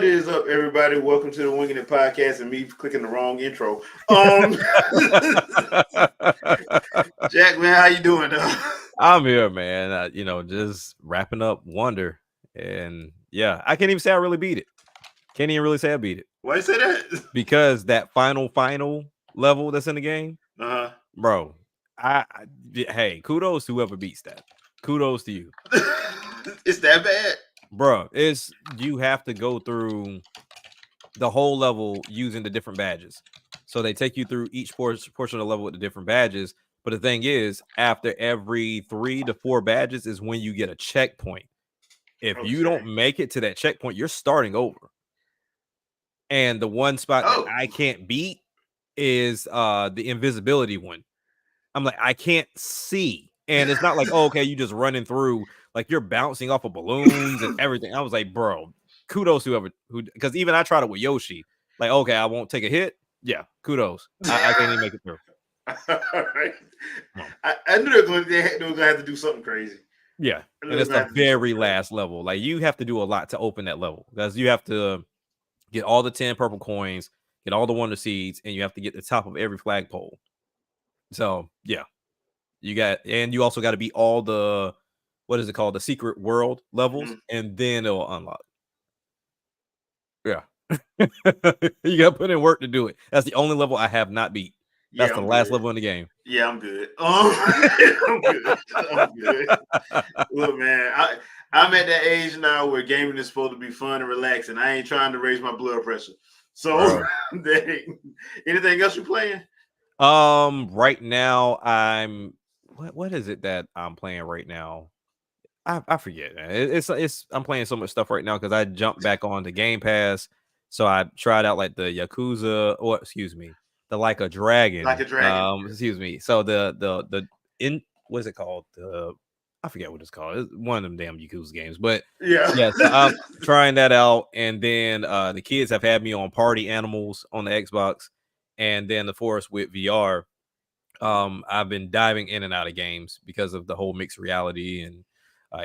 What is up, everybody? Welcome to the Wingin podcast and me clicking the wrong intro. Um, Jack, man, how you doing? I'm here, man. Just wrapping up Wonder, and yeah, I can't even say I really beat it. Can't even really say I beat it Why you say that? because that final level that's in the game, bro. Hey, kudos to whoever beats that. Kudos to you. It's that bad, Bro. It's you have to go through the whole level using the different badges. So they take you through each portion of the level with the different badges. But the thing is, after every 3 to 4 badges is when you get a checkpoint. If you don't make it to that checkpoint, you're starting over. And the one spot that I can't beat is the invisibility one. I'm like, I can't see. And it's not like, oh, okay, you just running through, like you're bouncing off of balloons and everything. I was like, bro, kudos to whoever because even I tried it with Yoshi. Like, okay, I won't take a hit. Yeah, kudos. I can't even make it through. All right. I knew they were going to have to do something crazy. Yeah, and it's the very last level. Like you have to do a lot to open that level because you have to get all the 10 purple coins, get all the wonder seeds, and you have to get the top of every flagpole. So yeah, you also got to beat all the what is it called, the secret world levels, and then it'll unlock. Yeah, you got to put in work to do it. That's the only level I have not beat. That's the last level in the game. Yeah, I'm good. I'm good. I'm good. Look, man, I'm at that age now where gaming is supposed to be fun and relaxing. I ain't trying to raise my blood pressure. So, anything else you playing? Right now I'm what is it that I'm playing right now? I forget. It's I'm playing so much stuff right now because I jumped back on the Game Pass. So I tried out like the Yakuza, or excuse me, the Like a Dragon. Excuse me. So the in what is it called? I forget what it's called. It's one of them damn Yakuza games. But yeah, so I'm trying that out. And then the kids have had me on Party Animals on the Xbox, and then the Forest with VR. I've been diving in and out of games because of the whole mixed reality and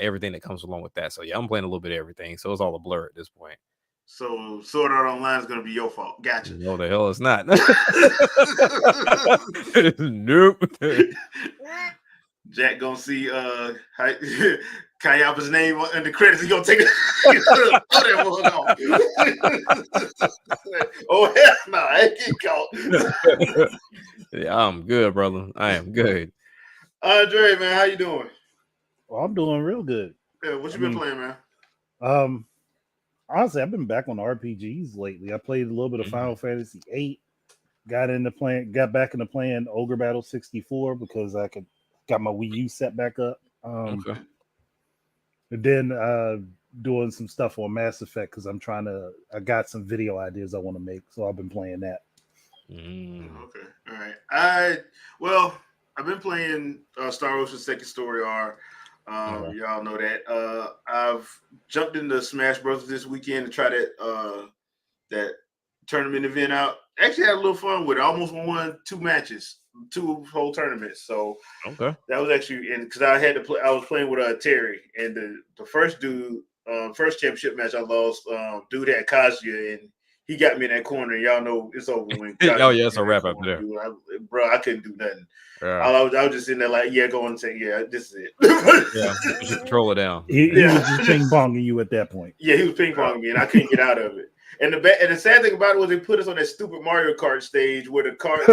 everything that comes along with that. So yeah, I'm playing a little bit of everything. So it's all a blur at this point. So Sword Art Online is going to be your fault. Gotcha. No, the hell it's not. Nope. Jack gonna see Kayaba's name in the credits. He gonna take it. Oh hell no, I ain't get caught. Yeah, I'm good, brother. I am good. Andre, man, how you doing? Well, I'm doing real good. Yeah, what you been playing, man? Honestly, I've been back on RPGs lately. I played a little bit of Final Fantasy VIII. Got back into playing Ogre Battle 64 because I got my Wii U set back up. Okay. And then doing some stuff on Mass Effect because I got some video ideas I want to make, so I've been playing that. Okay, all right. I've been playing Star Ocean Second Story R. Y'all know that. I've jumped into Smash Bros. This weekend to try that tournament event out. Actually had a little fun with it. I almost won 2 matches, 2 whole tournaments. So that was actually because I had to play. I was playing with Terry, and the first first championship match I lost. Dude had Kazuya, and he got me in that corner. Y'all know it's over when. Oh yeah, it's a wrap up there, bro. I couldn't do nothing. Yeah. I was just sitting there like, going and saying, yeah, this is it. Yeah, just control it down. He was just ping ponging you at that point. Yeah, he was ping ponging me, and I couldn't get out of it. And the sad thing about it was they put us on that stupid Mario Kart stage where the carts.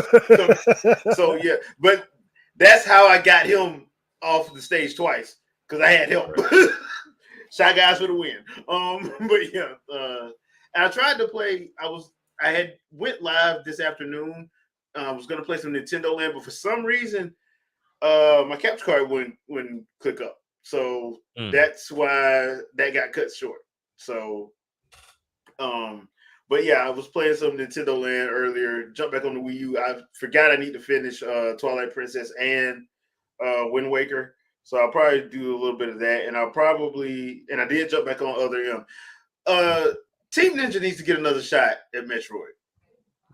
So yeah, but that's how I got him off the stage twice because I had help. Shy Guys for the win. But yeah, and I tried to play. I had went live this afternoon. I was gonna play some Nintendo Land, but for some reason, my capture card wouldn't click up. So that's why that got cut short. So, but yeah, I was playing some Nintendo Land earlier. Jumped back on the Wii U. I forgot I need to finish Twilight Princess and Wind Waker. So I'll probably do a little bit of that, and I did jump back on Other M. Team Ninja needs to get another shot at Metroid.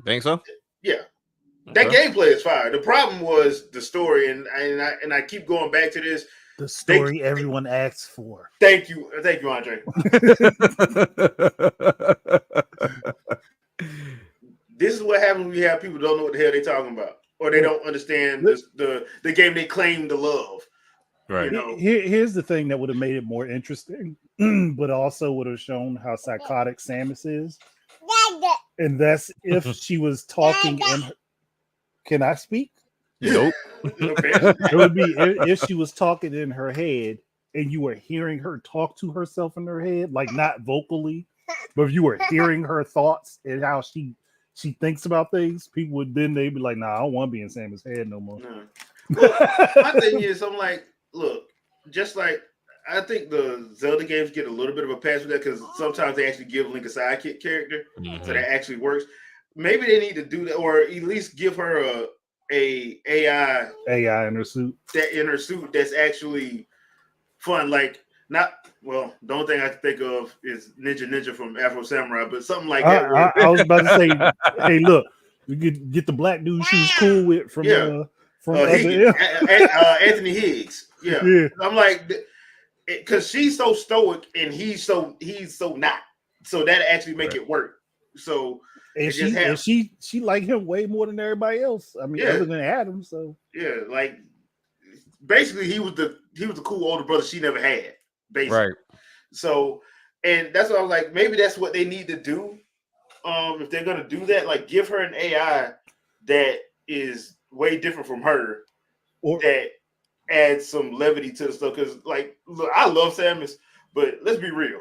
Think so? Yeah. That gameplay is fire. The problem was the story, and I keep going back to this. The story everyone asks for. Thank you, Andre. This is what happens when you have people who don't know what the hell they're talking about, or they don't understand the game they claim to love. Right. You know? Here's the thing that would have made it more interesting, but also would have shown how psychotic Samus is. And that's if she was talking in her... Can I speak? Nope. It would be if she was talking in her head and you were hearing her talk to herself in her head, like not vocally, but if you were hearing her thoughts and how she thinks about things, people would they'd be like, nah, I don't want to be in Samus' head no more. No. Well, my thing is, I'm like, look, just like I think the Zelda games get a little bit of a pass with that because sometimes they actually give Link a sidekick character, so that actually works. Maybe they need to do that, or at least give her a AI in her suit. That in her suit that's actually fun. Like the only thing I can think of is Ninja from Afro Samurai, but something like that. I was about to say, hey, look, we could get the black dude she was cool with from Anthony Higgs. Yeah. I'm like, because she's so stoic and he's so not. So that actually make it work. So and she liked him way more than everybody else. I mean, other than Adam. So like basically he was the cool older brother she never had. Basically, right. So, and that's what I was like. Maybe that's what they need to do. If they're gonna do that, like give her an AI that is way different from her, or that adds some levity to the stuff. Because, like, look, I love Samus, but let's be real.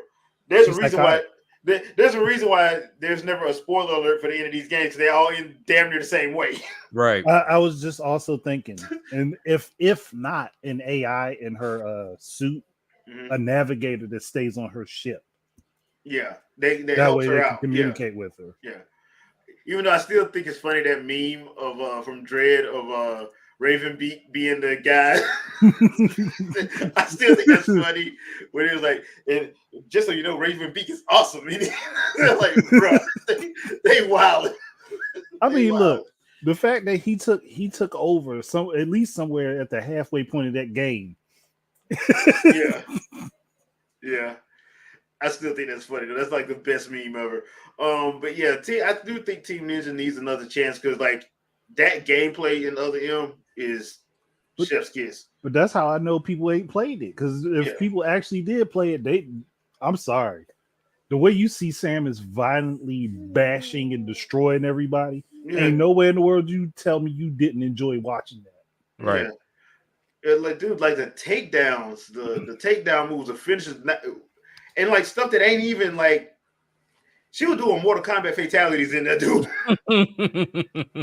There's a reason why. There's a reason why there's never a spoiler alert for the end of these games because they all end damn near the same way. Right. I was just also thinking, and if not an AI in her suit, a navigator that stays on her ship. Yeah, they that way her they out. can communicate with her. Yeah, even though I still think it's funny that meme of from Dread of Ravenbeak being the guy. I still think that's funny when it was like, and just so you know, Ravenbeak is awesome. They're like, bro, they wild. I mean, look, the fact that he took over at least somewhere at the halfway point of that game. Yeah. I still think that's funny. That's like the best meme ever. But yeah, I do think Team Ninja needs another chance because like that gameplay in Other M is chef's kiss. But that's how I know people ain't played it. Because if people actually did play it, I'm sorry. The way you see Samus violently bashing and destroying everybody, ain't nowhere in the world you tell me you didn't enjoy watching that. Right. Yeah. Like, dude, like the takedowns, the takedown moves, the finishes, and like stuff that ain't even like she was doing Mortal Kombat fatalities in that dude.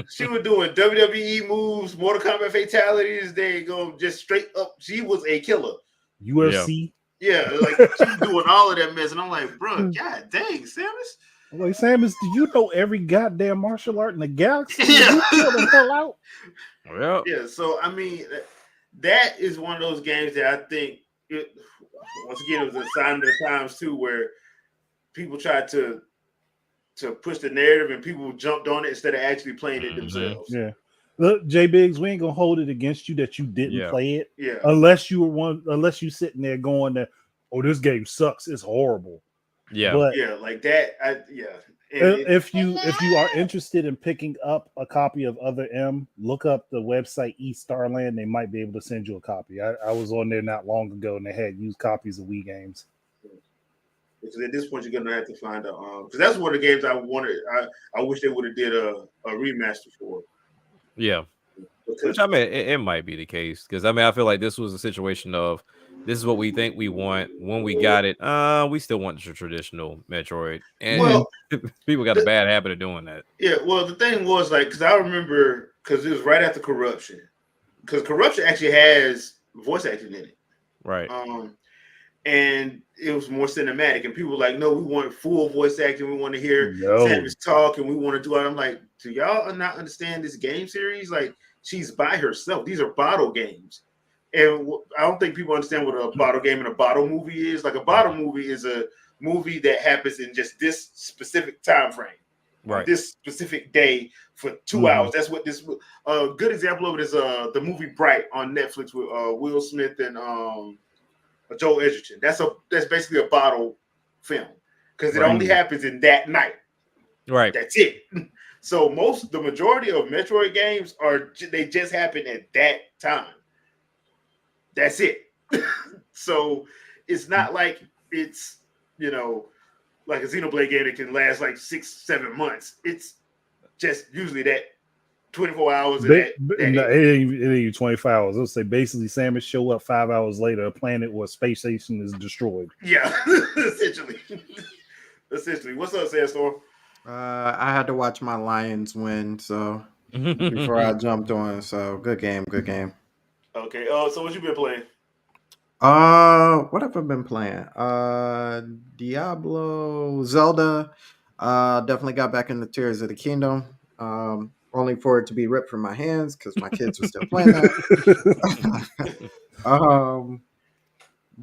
She was doing WWE moves, Mortal Kombat fatalities. They go just straight up. She was a killer. UFC. Yeah, like she was doing all of that mess, and I'm like, bro, god dang, Samus. I'm like, Samus, do you know every goddamn martial art in the galaxy? You kill the hell out. Yeah. So I mean, that is one of those games that I think once again, it was a sign of the times too, where people tried to push the narrative and people jumped on it instead of actually playing it themselves. Yeah. Look, J Biggs, we ain't gonna hold it against you that you didn't play it. Yeah. Unless you sitting there going that, oh, this game sucks, it's horrible. Yeah. But like that. If you are interested in picking up a copy of Other M, look up the website eStarland. They might be able to send you a copy. I was on there not long ago and they had used copies of Wii games. Because at this point you're gonna have to find a because that's one of the games I wanted. I wish they would have did a remaster for. Yeah. Which I mean it might be the case because I mean I feel like this was a situation of this is what we think we want. When we got it, we still want the traditional Metroid. And people got a bad habit of doing that. Yeah, well, the thing was like, because I remember, because it was right after Corruption. Because Corruption actually has voice acting in it. Right. And it was more cinematic. And people were like, no, we want full voice acting. We want to hear Samus talk and we want to do it. I'm like, do y'all not understand this game series? Like, she's by herself. These are bottle games. And I don't think people understand what a bottle game and a bottle movie is. Like a bottle movie is a movie that happens in just this specific time frame. on this specific day for 2 hours. That's what this. A good example of it is the movie Bright on Netflix with Will Smith and Joel Edgerton. That's basically a bottle film because it only happens in that night. Right. That's it. So the majority of Metroid games they just happen at that time. That's it. So it's not like it's like a Xenoblade game that can last like 6-7 months. It's just usually that 24 hours. It ain't even 24 hours. Let's say basically Samus show up 5 hours later, a planet or a space station is destroyed. Yeah, essentially. What's up, Sandstorm? I had to watch my Lions win, so before I jumped on. So good game. Okay. So what you been playing? What have I been playing? Diablo, Zelda. Definitely got back in the Tears of the Kingdom. Only for it to be ripped from my hands because my kids were still playing that.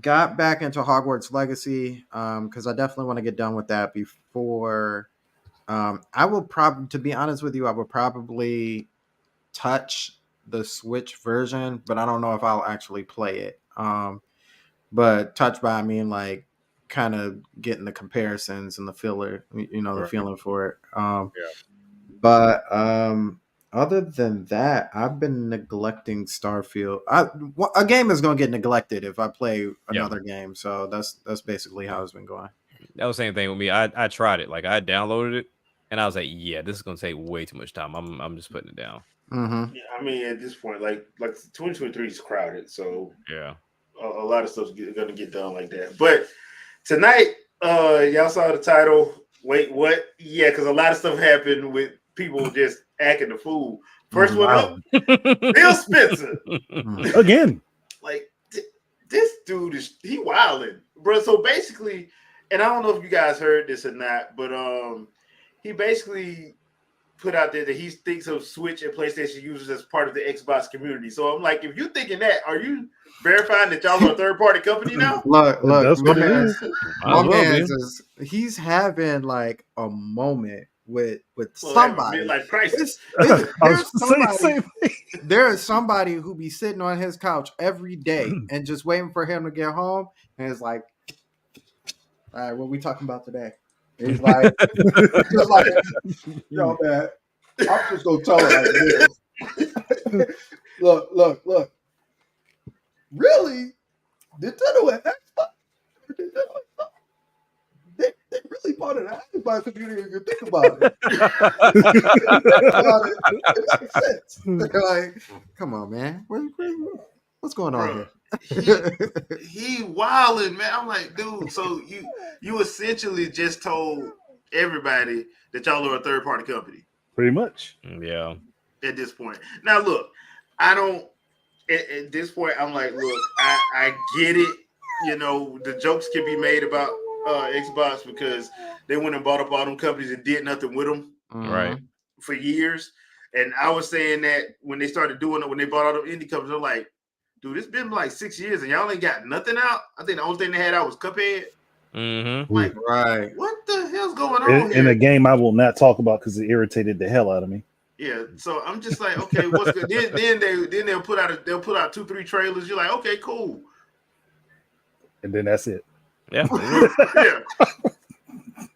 Got back into Hogwarts Legacy because I definitely want to get done with that before. I will probably, to be honest with you, I will probably touch the Switch version, but I don't know if I'll actually play it. But touch by I mean like kind of getting the comparisons and the filler, the feeling for it. But other than that, I've been neglecting Starfield. A game is going to get neglected if I play another game. So that's basically how it's been going. That was the same thing with me. I tried it. Like I downloaded it, and I was like, "Yeah, this is gonna take way too much time. I'm just putting it down." Mm-hmm. Yeah, I mean, at this point, like 2023 is crowded, so yeah, a lot of stuff's gonna get done like that. But tonight, y'all saw the title. Wait, what? Yeah, because a lot of stuff happened with people just acting the fool. First one up, Phil Spencer again. Like this dude he wilding, bro. So basically, and I don't know if you guys heard this or not, but he basically put out there that he thinks of Switch and PlayStation users as part of the Xbox community. So I'm like, if you're thinking that, are you verifying that y'all are a third-party company now? Look, That's what it is. My man he's having like a moment with somebody. Midlife crisis. There is somebody who be sitting on his couch every day and just waiting for him to get home, and it's like, all right, what we talking about today? And he's like, just like, man, I'm just gonna tell it like this. Look. Really, Nintendo and Xbox, they really part of the Xbox community if you think about it. It makes sense. They're like, come on, man. What's going on here? He wilding, man. I'm like, dude, so you essentially just told everybody that y'all are a third-party company. Pretty much. Yeah. At this point. Now, look, I don't, at this point, I'm like, look, I get it. The jokes can be made about Xbox because they went and bought up all them companies and did nothing with them right for years. And I was saying that when they started doing it, when they bought all them indie companies, they're like, dude, it's been like 6 years and y'all ain't got nothing out. I think the only thing they had out was Cuphead. Like, right. What the hell's going on here? In a game I will not talk about because it irritated the hell out of me. Yeah, so I'm just like, okay, what's good? Then they'll put out 2-3 trailers. You're like, okay, cool. And then that's it. Yeah. Yeah.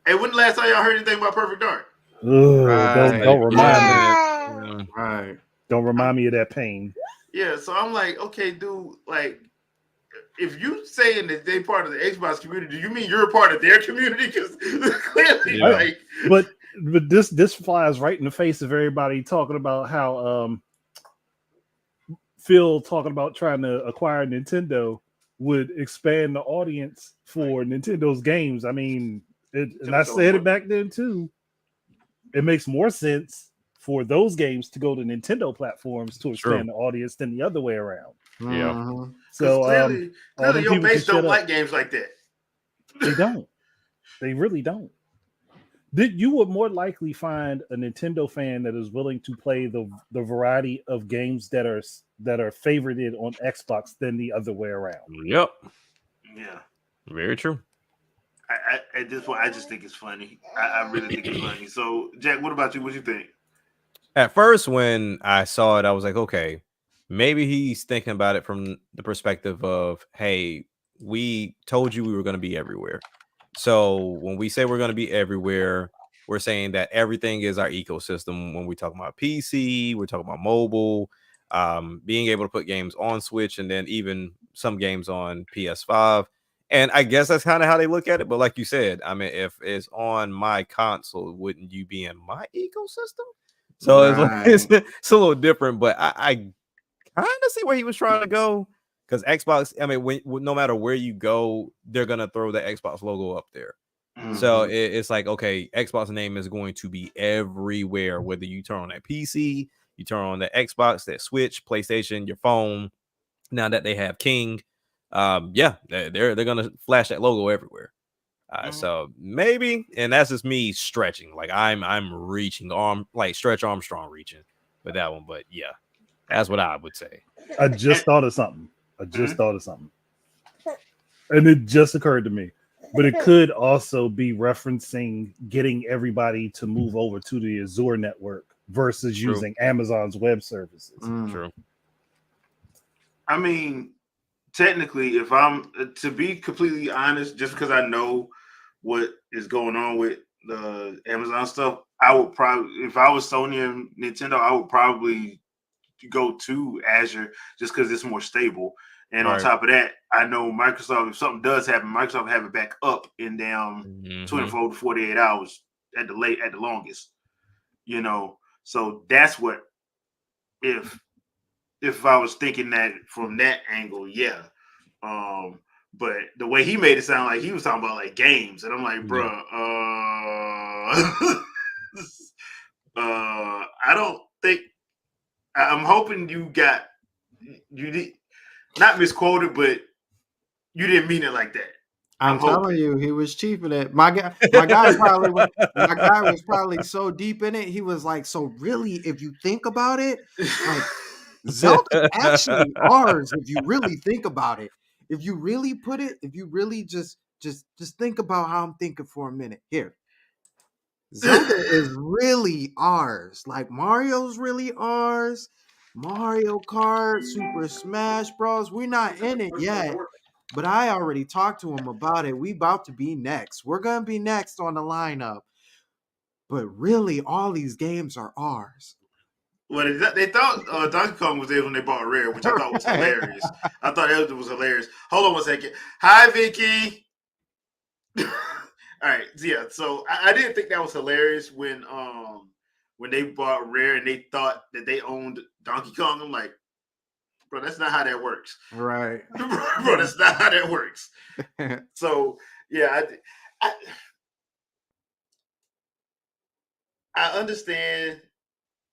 Hey, when the last time y'all heard anything about Perfect Dark? Don't remind me. Right. Don't remind me of that pain. Yeah, so I'm like, okay, dude, like, if you saying that they part of the Xbox community, do you mean you're a part of their community? Because clearly, but this flies right in the face of everybody talking about how Phil talking about trying to acquire Nintendo would expand the audience for Nintendo's games. I mean, and I said it back then too. It makes more sense for those games to go to Nintendo platforms to expand the audience than the other way around. Yeah. So clearly your base don't like games like that. They don't. They really don't. You would more likely find a Nintendo fan that is willing to play the variety of games that are favorited on Xbox than the other way around. Yep. Yeah. Very true. At this point, I just think it's funny. I really think it's funny. So, Jack, what about you? What you think? At first, when I saw it, I was like, okay, maybe he's thinking about it from the perspective of, hey, we told you we were going to be everywhere. So when we say we're going to be everywhere, we're saying that everything is our ecosystem. When we talk about PC, we're talking about mobile, being able to put games on Switch, and then even some games on PS5. And I guess that's kind of how they look at it. But like you said, I mean, if it's on my console, wouldn't you be in my ecosystem? So it's like Right. it's a little different, but I kind of see where he was trying to go, because Xbox, I mean, no matter where you go, they're gonna throw the Xbox logo up there. So Mhm. it's like, okay, Xbox name is going to be everywhere, whether you turn on that PC, you turn on the Xbox, that Switch, PlayStation, your phone. Now that they have King, yeah, they're gonna flash that logo everywhere. So maybe, and that's just me stretching. Like I'm reaching like Stretch Armstrong reaching with that one. But yeah, that's what I would say. I just thought of something. And it just occurred to me. But it could also be referencing getting everybody to move over to the Azure network versus True. using Amazon's web services. Mm. True. I mean, technically, if I'm to be completely honest, just because I know what is going on with the Amazon stuff, I would probably, if I was Sony and Nintendo, I would probably go to Azure just because it's more stable. And on Right. top of that, I know Microsoft, if something does happen, Microsoft have it back up in damn Mhm. 24 to 48 hours at the longest. You know, so that's what if I was thinking that from that angle, yeah. But the way he made it sound like he was talking about like games, and I'm like, Yeah. bruh, I don't think. I'm hoping you did not misquoted, but you didn't mean it like that. I'm telling hoping. you, he was cheap in it. My guy was probably so deep in it. He was like, so really, if you think about it, like Zelda's actually ours. If you really think about it, if you really put it, if you really just think about how I'm thinking for a minute. Here, Zelda is really ours. Like Mario's really ours. Mario Kart, Super Smash Bros. We're not in it yet, but I already talked to him about it. We about to be next. We're gonna be next on the lineup. But really, all these games are ours. Well, they thought Donkey Kong was there when they bought Rare, which I thought was Right. hilarious. I thought that was hilarious. Hold on one second. Hi, Vicky. All right, yeah. So I didn't think that was hilarious when they bought Rare and they thought that they owned Donkey Kong. I'm like, bro, that's not how that works. Right. Bro, that's not how that works. So yeah, I understand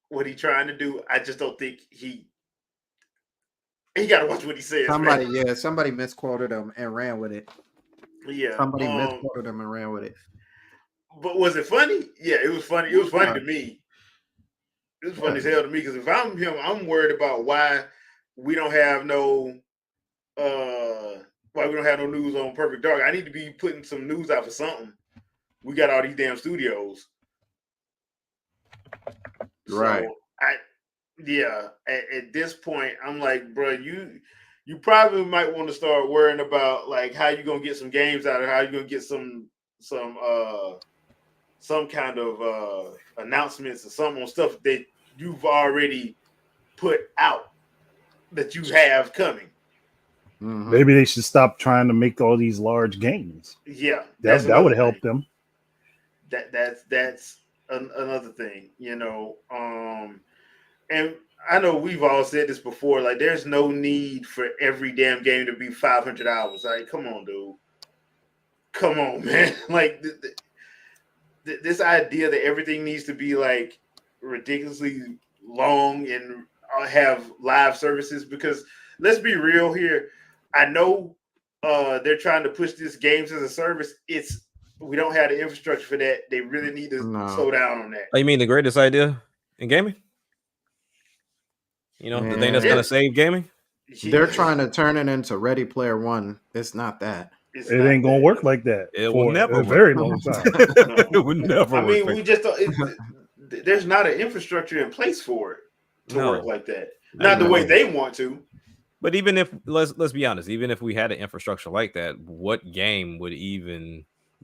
what he's trying to do. I just don't think he got to watch what he says. Somebody misquoted him and ran with it. Yeah. Somebody misquoted him and ran with it. But was it funny? Yeah, it was funny. It was funny to me. It was funny as hell to me because if I'm him, I'm worried about why we don't have no news on Perfect Dark. I need to be putting some news out for something. We got all these damn studios. Right. So at this point, I'm like, bro, you probably might want to start worrying about like how you gonna get some games out of, how you gonna get some kind of announcements or some on stuff that you've already put out that you have coming. Mhm. Maybe they should stop trying to make all these large games. Yeah, That would help them. That's another thing, you know. And I know we've all said this before. Like, there's no need for every damn game to be 500 hours. Like, come on, dude. Come on, man. Like, this idea that everything needs to be like ridiculously long and have live services, because let's be real here. I know they're trying to push this games as a service. We don't have the infrastructure for that. They really need to slow down on that. Oh, you mean the greatest idea in gaming? You know, the thing that's Man. gonna save gaming? They're trying to turn it into Ready Player One. It's not that. It's It not ain't gonna that. work like that It will for never a work. very long time. It would never I work. mean, like we just don't. There's not an infrastructure in place for it to No. work like that. I Not the know. way they want to. But even if let's be honest, even if we had an infrastructure like that, what game would even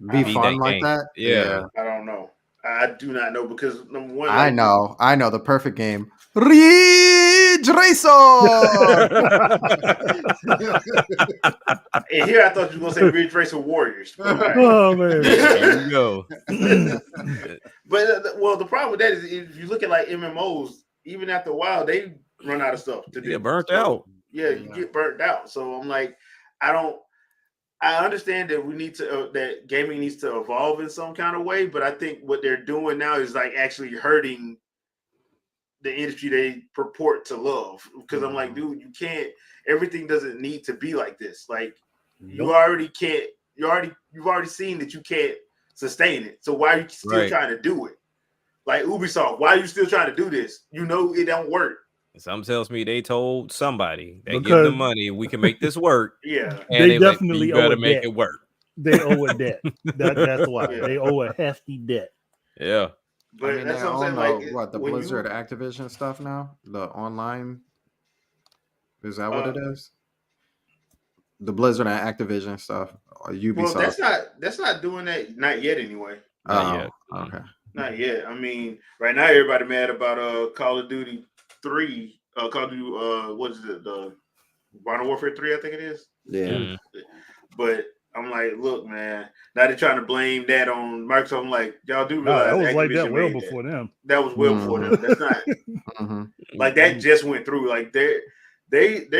Be be fun that like game? that. Yeah. I don't know. I do not know because number one, I like, know the perfect game. Ridge Racer. and here I thought you were gonna say Ridge Racer Warriors. But, all right. Oh man. There you go. But well, the problem with that is if you look at like MMOs, even after a while, they run out of stuff to do. Get burnt So, out. Yeah, you get burnt out. So I'm like, I understand that we need to that gaming needs to evolve in some kind of way, but I think what they're doing now is like actually hurting the industry they purport to love. Because I'm like, dude, you can't. Everything doesn't need to be like this. Like you already can't. You've already seen that you can't sustain it. So why are you still trying to do it? Like Ubisoft, why are you still trying to do this? You know it don't work. Some tells me they told somebody they give Because- them money, we can make this work. Yeah, And They definitely you better owe a make debt. it work. They owe a debt. That's why Yeah. they owe a hefty debt. Yeah. but I mean, that's they what I'm own saying. Like what the when Blizzard Activision stuff now. The online. Is that what it is? The Blizzard and Activision stuff. Or Ubisoft. Well, that's not doing that. Not yet, anyway. Not yet. Okay. Not yet. I mean, right now everybody mad about Call of Duty 3. Call of Duty what is it? The Modern Warfare 3, I think it is. Yeah. Mm. But I'm like, look, man. Now they're trying to blame that on Microsoft. I'm like, y'all do No, realize that was like Activision that well made before them. That was well before them. That's not like that just went through. Like their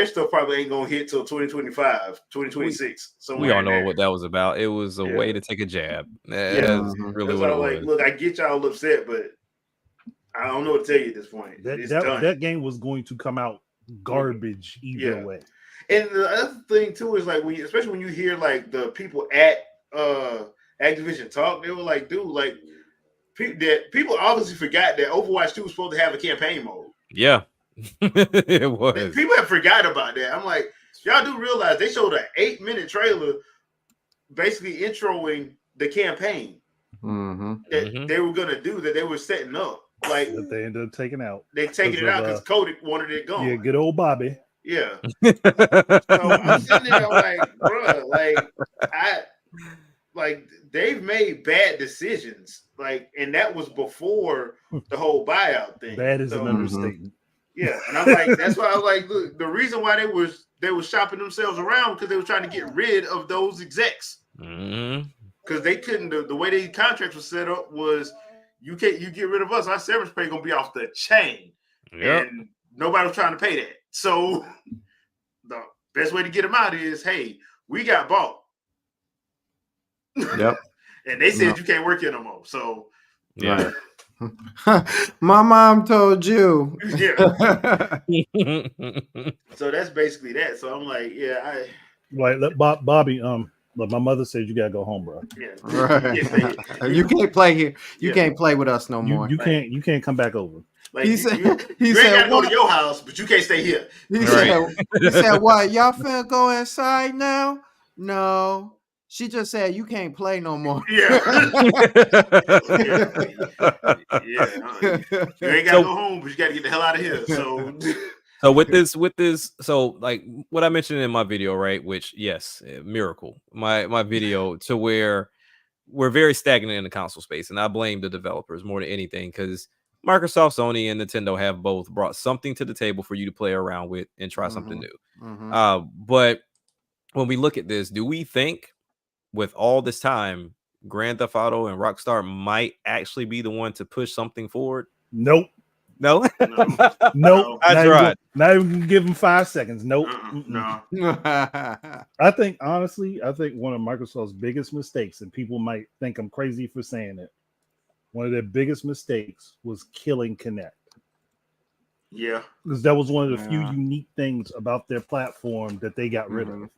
stuff probably ain't gonna hit till 2025, 2026. We all know what that was about. It was a way to take a jab. That's really what it was. Like, look, I get y'all upset, but I don't know what to tell you at this point. That game was going to come out garbage either way. And the other thing too is like especially when you hear like the people at Activision talk, they were like, dude, like people obviously forgot that Overwatch 2 was supposed to have a campaign mode. Yeah. It was. People have forgot about that. I'm like, y'all do realize they showed an 8-minute trailer basically introing the campaign that they were gonna do, that they were setting up. Like that they ended up taking out. They taking it out because Cody wanted it gone. Yeah, good old Bobby. Yeah. So I'm sitting there like, bro, like they've made bad decisions. Like, and that was before the whole buyout thing. Bad is an understatement. Yeah, and I'm like, that's why I was like, look, the reason why they was shopping themselves around because they were trying to get rid of those execs. Because they couldn't. The way the contracts were set up was, you get rid of us, our severance pay gonna be off the chain, and nobody was trying to pay that. So the best way to get them out is, hey, we got bought. Yep. And they said you can't work here no more. So yeah. My mom told you. Yeah. So that's basically that. So I'm like, yeah, let Bobby. But my mother said you gotta go home, bro. Yeah. Right. You can't play here. You can't play with us no more. You can't come back over. Like, he said, you ain't gotta go to your house, but you can't stay here. He said, what? Y'all finna go inside now? No. She just said you can't play no more. Yeah. You ain't gotta go home, but you gotta get the hell out of here. So with this, so like what I mentioned in my video, right? Which, yes, miracle. My video to where we're very stagnant in the console space, and I blame the developers more than anything because Microsoft, Sony, and Nintendo have both brought something to the table for you to play around with and try something new. But when we look at this, do we think with all this time, Grand Theft Auto and Rockstar might actually be the one to push something forward? Nope. No. Nope. That's right. Not even give them 5 seconds. Nope. No. I think honestly, one of Microsoft's biggest mistakes, and people might think I'm crazy for saying it, one of their biggest mistakes was killing Kinect. Yeah. Because that was one of the few unique things about their platform that they got rid of.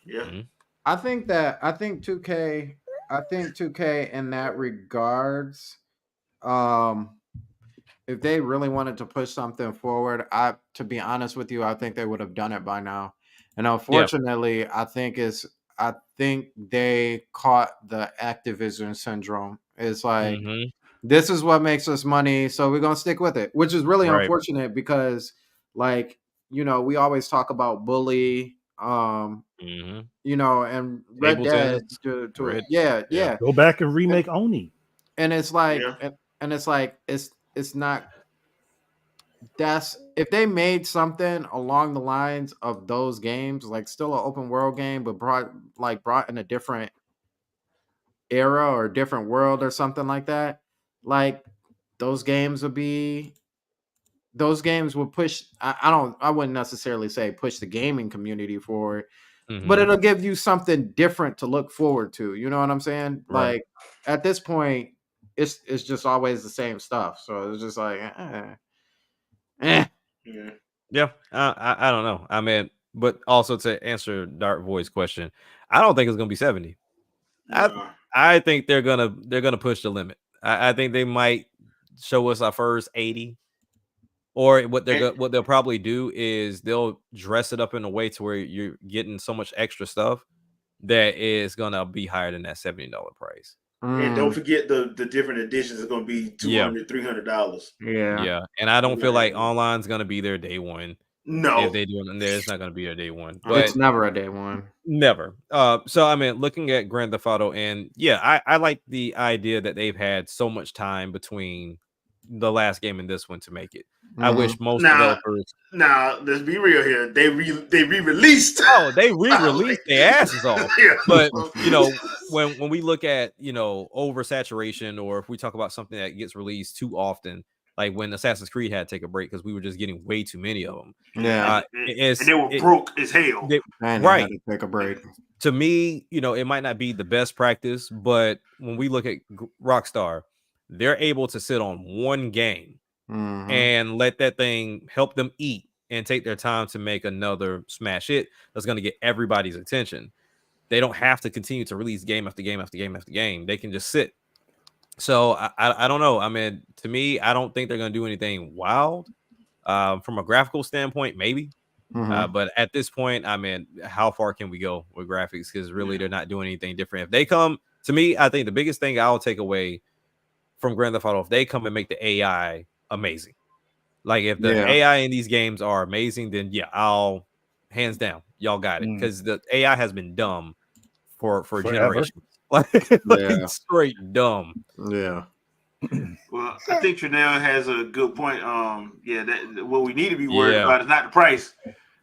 Yeah. I think 2K in that regards, if they really wanted to push something forward, to be honest with you, I think they would have done it by now. And unfortunately, I think I think they caught the Activision syndrome. It's like Mhm. this is what makes us money, so we're gonna stick with it, which is really Right. unfortunate because, like, we always talk about Bully, Mhm. and Red Dead. Ableton's To Red. yeah, Yeah. yeah, Go back and remake Oni. and it's like, Yeah. and it's like it's not. That's if they made something along the lines of those games, like still an open world game, but brought in a different era or a different world or something like that. Like those games would be those games will push. I wouldn't necessarily say push the gaming community forward, but Mhm. it'll give you something different to look forward to. You know what I'm saying? Right. Like at this point, it's just always the same stuff. So it's just like, eh. Yeah. Yeah. I don't know. I mean, but also to answer Dark Void's question, I don't think it's gonna be 70. I No. I think they're gonna push the limit. I think they might show us our first 80. Or And, what they'll probably do is they'll dress it up in a way to where you're getting so much extra stuff that is gonna be higher than that $70 price. and don't Mm, forget the different editions are going to be Yeah, $200, $300. yeah. yeah, and I don't You're feel gonna like have online's gonna be there day one. If no. they do it in there, it's not gonna be there day one, It's but Uh-uh. never a day one. never. So I mean, looking at Grand Theft Auto, and yeah, I like the idea that they've had so much time between the last game and this one to make it. I Mhm. wish most Now, developers. now let's be real here. They re-released. Oh, they Like, re-released their asses off. yeah. But So, when we look at oversaturation, or if we talk about something that gets released too often, like when Assassin's Creed had to take a break because we were just getting way too many of them. yeah, Yeah, and they were broke as hell. and they had Right. to take a break. To me, it might not be the best practice, but when we look at Rockstar, they're able to sit on one game Mhm. and let that thing help them eat and take their time to make another smash hit that's going to get everybody's attention. They don't have to continue to release game after game after game after game. They can just sit. So I don't know. I mean, to me, I don't think they're going to do anything wild. From a graphical standpoint, maybe. Mhm. But at this point, I mean, how far can we go with graphics? Because really, Yeah. they're not doing anything different. If they come to me, I think the biggest thing I'll take away from Grand Theft Auto, if they come and make the AI amazing. Like if the Yeah. AI in these games are amazing, then yeah, I'll hands down, y'all got it. Mm. Because the AI has been dumb for Forever. generations. Like, Yeah. straight dumb. Yeah. Well, I think Chanel has a good point. Yeah, that what we need to be worried Yeah. about is not the price.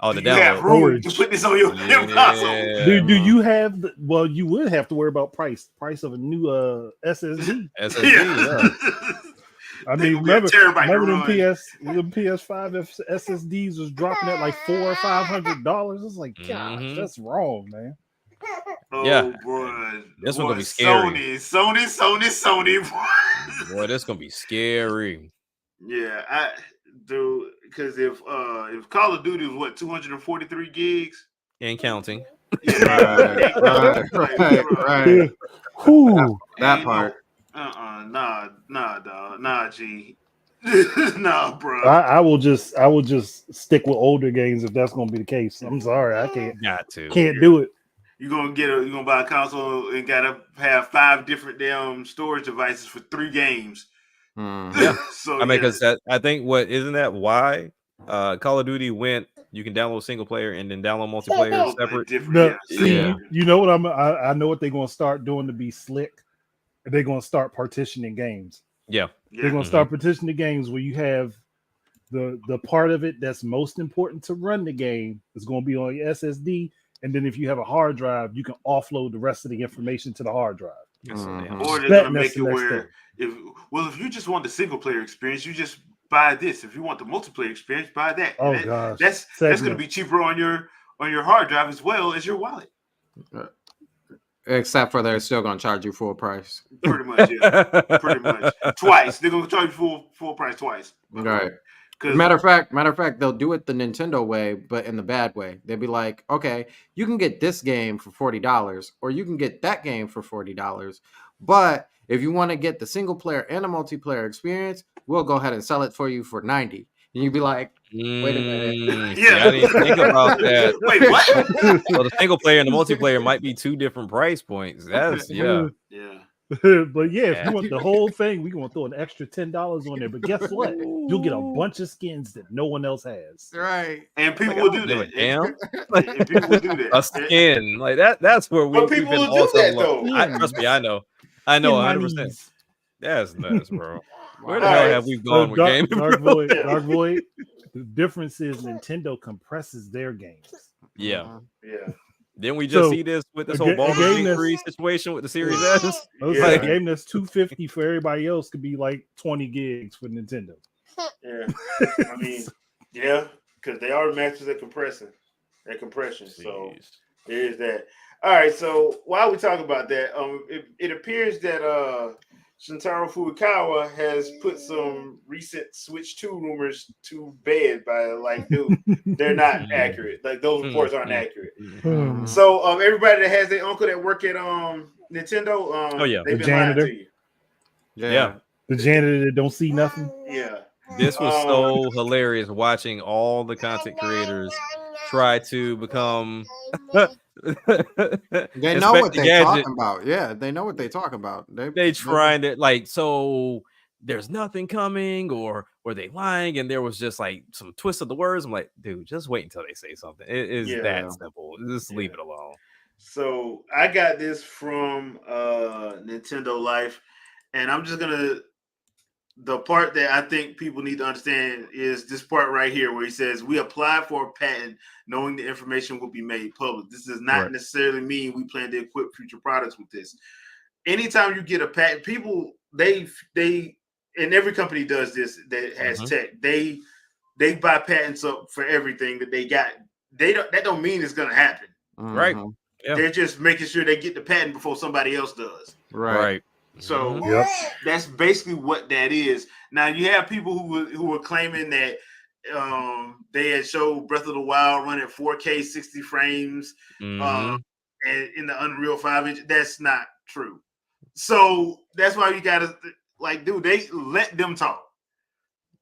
Oh, Do the you have download. room to Storage. put this on your damn console? Yeah, Do man. you have well, you would have to worry about price of a new SSD. SSD, yeah. I They mean, gonna be a terabyte to remember them run. PS5 SSDs was dropping at like $400 or $500. It's like, gosh, Mhm. that's wrong, man. Oh Yeah. boy, This one boy, gonna be scary. Sony. Boy. Boy, this gonna be scary. Yeah, I do because if Call of Duty was what 243 gigs, And counting. yeah, Right. Whew. That ain't part. nah, dog, nah, G, nah, bro. I will just stick with older games if that's gonna be the case. I'm sorry, I Got to. can't do it. You gonna buy a console and gotta have 5 different damn storage devices for 3 games. Mhm. Yeah. So I mean, yeah, because I think isn't that why Call of Duty went? You can download single player and then download multiplayer separate. different. No, Yeah, see, Yeah. you know what I know what they're gonna start doing to be slick. They're gonna start partitioning games. Yeah. yeah. They're gonna start partitioning games where you have the part of it that's most important to run the game is going to be on your SSD, and then if you have a hard drive, you can offload the rest of the information to the hard drive. That's so damn Mhm. Or they're That- gonna make that's it the next where thing. if you just want the single player experience, you just buy this. If you want the multiplayer experience, buy that. Oh That- gosh, that's gonna segment. be cheaper on your hard drive as well as your wallet. Except for they're still gonna charge you full price. Pretty much, yeah. Pretty much twice. They're gonna charge you full price twice. Right. Because Matter of fact, they'll do it the Nintendo way, but in the bad way. They'll be like, okay, you can get this game for $40, or you can get that game for $40. But if you want to get the single player and a multiplayer experience, we'll go ahead and sell it for you for $90. And you'd be like, wait a minute. See, I didn't think about that. Wait, what? So the single player and the multiplayer might be two different price points. That's Yeah. But yeah, if Yeah. you want the whole thing, we're gonna throw an extra $10 on there. But guess what? You'll get a bunch of skins that no one else has. Right. And people Like, will I do don't give that. a damn. And people will do that. A skin like that. That's where But people will do that though. Trust me, I know. Skin 100%. monies. That's nuts, bro. Where the All hell right. have we gone with gaming? Dark bro? Void. Dark Void. The difference is Nintendo compresses their games. Yeah. Yeah. Didn't we just So, see this with this a whole ga- a Baldur's game Gate that's- 3 situation with the Series S? Yeah. A game that's $250 for everybody else could be like 20 gigs for Nintendo. Yeah. I mean, yeah, because they are masters at compression. So Jeez. there is that. All right. So while we talk about that, it appears that Shintaro Furukawa has put some recent Switch 2 rumors to bed by like, dude, they're not accurate. Like those reports aren't accurate. Hmm. So everybody that has their uncle that work at Nintendo, Oh, yeah. they've The been lying janitor. to you. Yeah. The janitor that don't see nothing. Yeah. This was so hilarious watching all the content creators try to become They know what Inspector they're Gadget. talking about. Yeah, they know what they're talking about. They trying to like, so there's nothing coming, or were they lying? And there was just like some twist of the words. I'm like, dude, just wait until they say something. It is Yeah. that simple. Just leave it alone. So I got this from Nintendo Life, and I'm just gonna. The part that I think people need to understand is this part right here, where he says, "We applied for a patent, knowing the information will be made public. This does not Right. necessarily mean we plan to equip future products with this. Anytime you get a patent, people they and every company does this that has tech. They buy patents up for everything that they got. That don't mean it's gonna happen. Right. Yeah. They're just making sure they get the patent before somebody else does. Right. So Yep. that's basically what that is. Now you have people who were claiming that they had showed Breath of the Wild running 4K 60 frames and in the Unreal 5 That's not true. So that's why you gotta like, dude, they let them talk.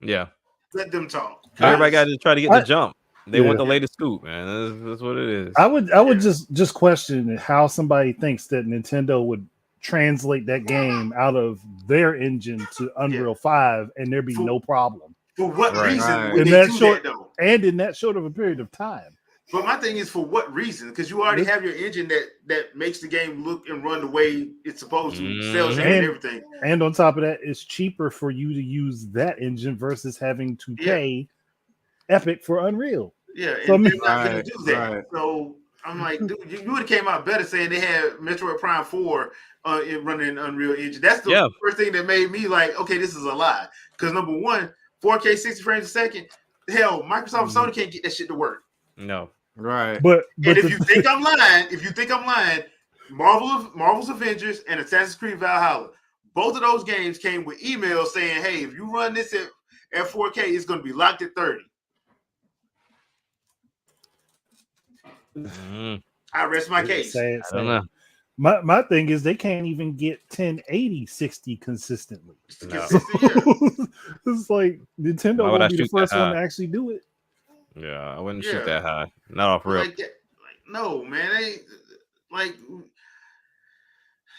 Yeah. Let them talk. Everybody got to try to get the jump. They Yeah. want the latest scoop, man. That's what it is. I would just question how somebody thinks that Nintendo would translate that game out of their engine to Unreal 5 and there'd be no problem. For what Right. reason Right. would In they that do short- that though? And in that short of a period of time. But my thing is, for what reason? Because you already have your engine that makes the game look and run the way it's supposed to, cells and And- everything. And on top of that, it's cheaper for you to use that engine versus having to pay Epic for Unreal. Yeah, and So, I mean- they're not going to do that. Right. So I'm like, dude, you would have came out better saying they had Metroid Prime 4 running Unreal Engine. That's the first thing that made me like, okay, this is a lie. Because number one, 4K 60 frames a second, hell, Microsoft and Sony can't get that shit to work. No. Right. But And if you think I'm lying, Marvel's Avengers and Assassin's Creed Valhalla, both of those games came with emails saying, hey, if you run this at 4K, it's going to be locked at 30. I rest my case. Sad. I don't know. My thing is they can't even get 1080 60 consistently. No. It's like Nintendo Why would I will be the shoot that first one high? to actually do it. Yeah, I wouldn't Yeah. shoot that high. Not off real. Like, no, man. Like,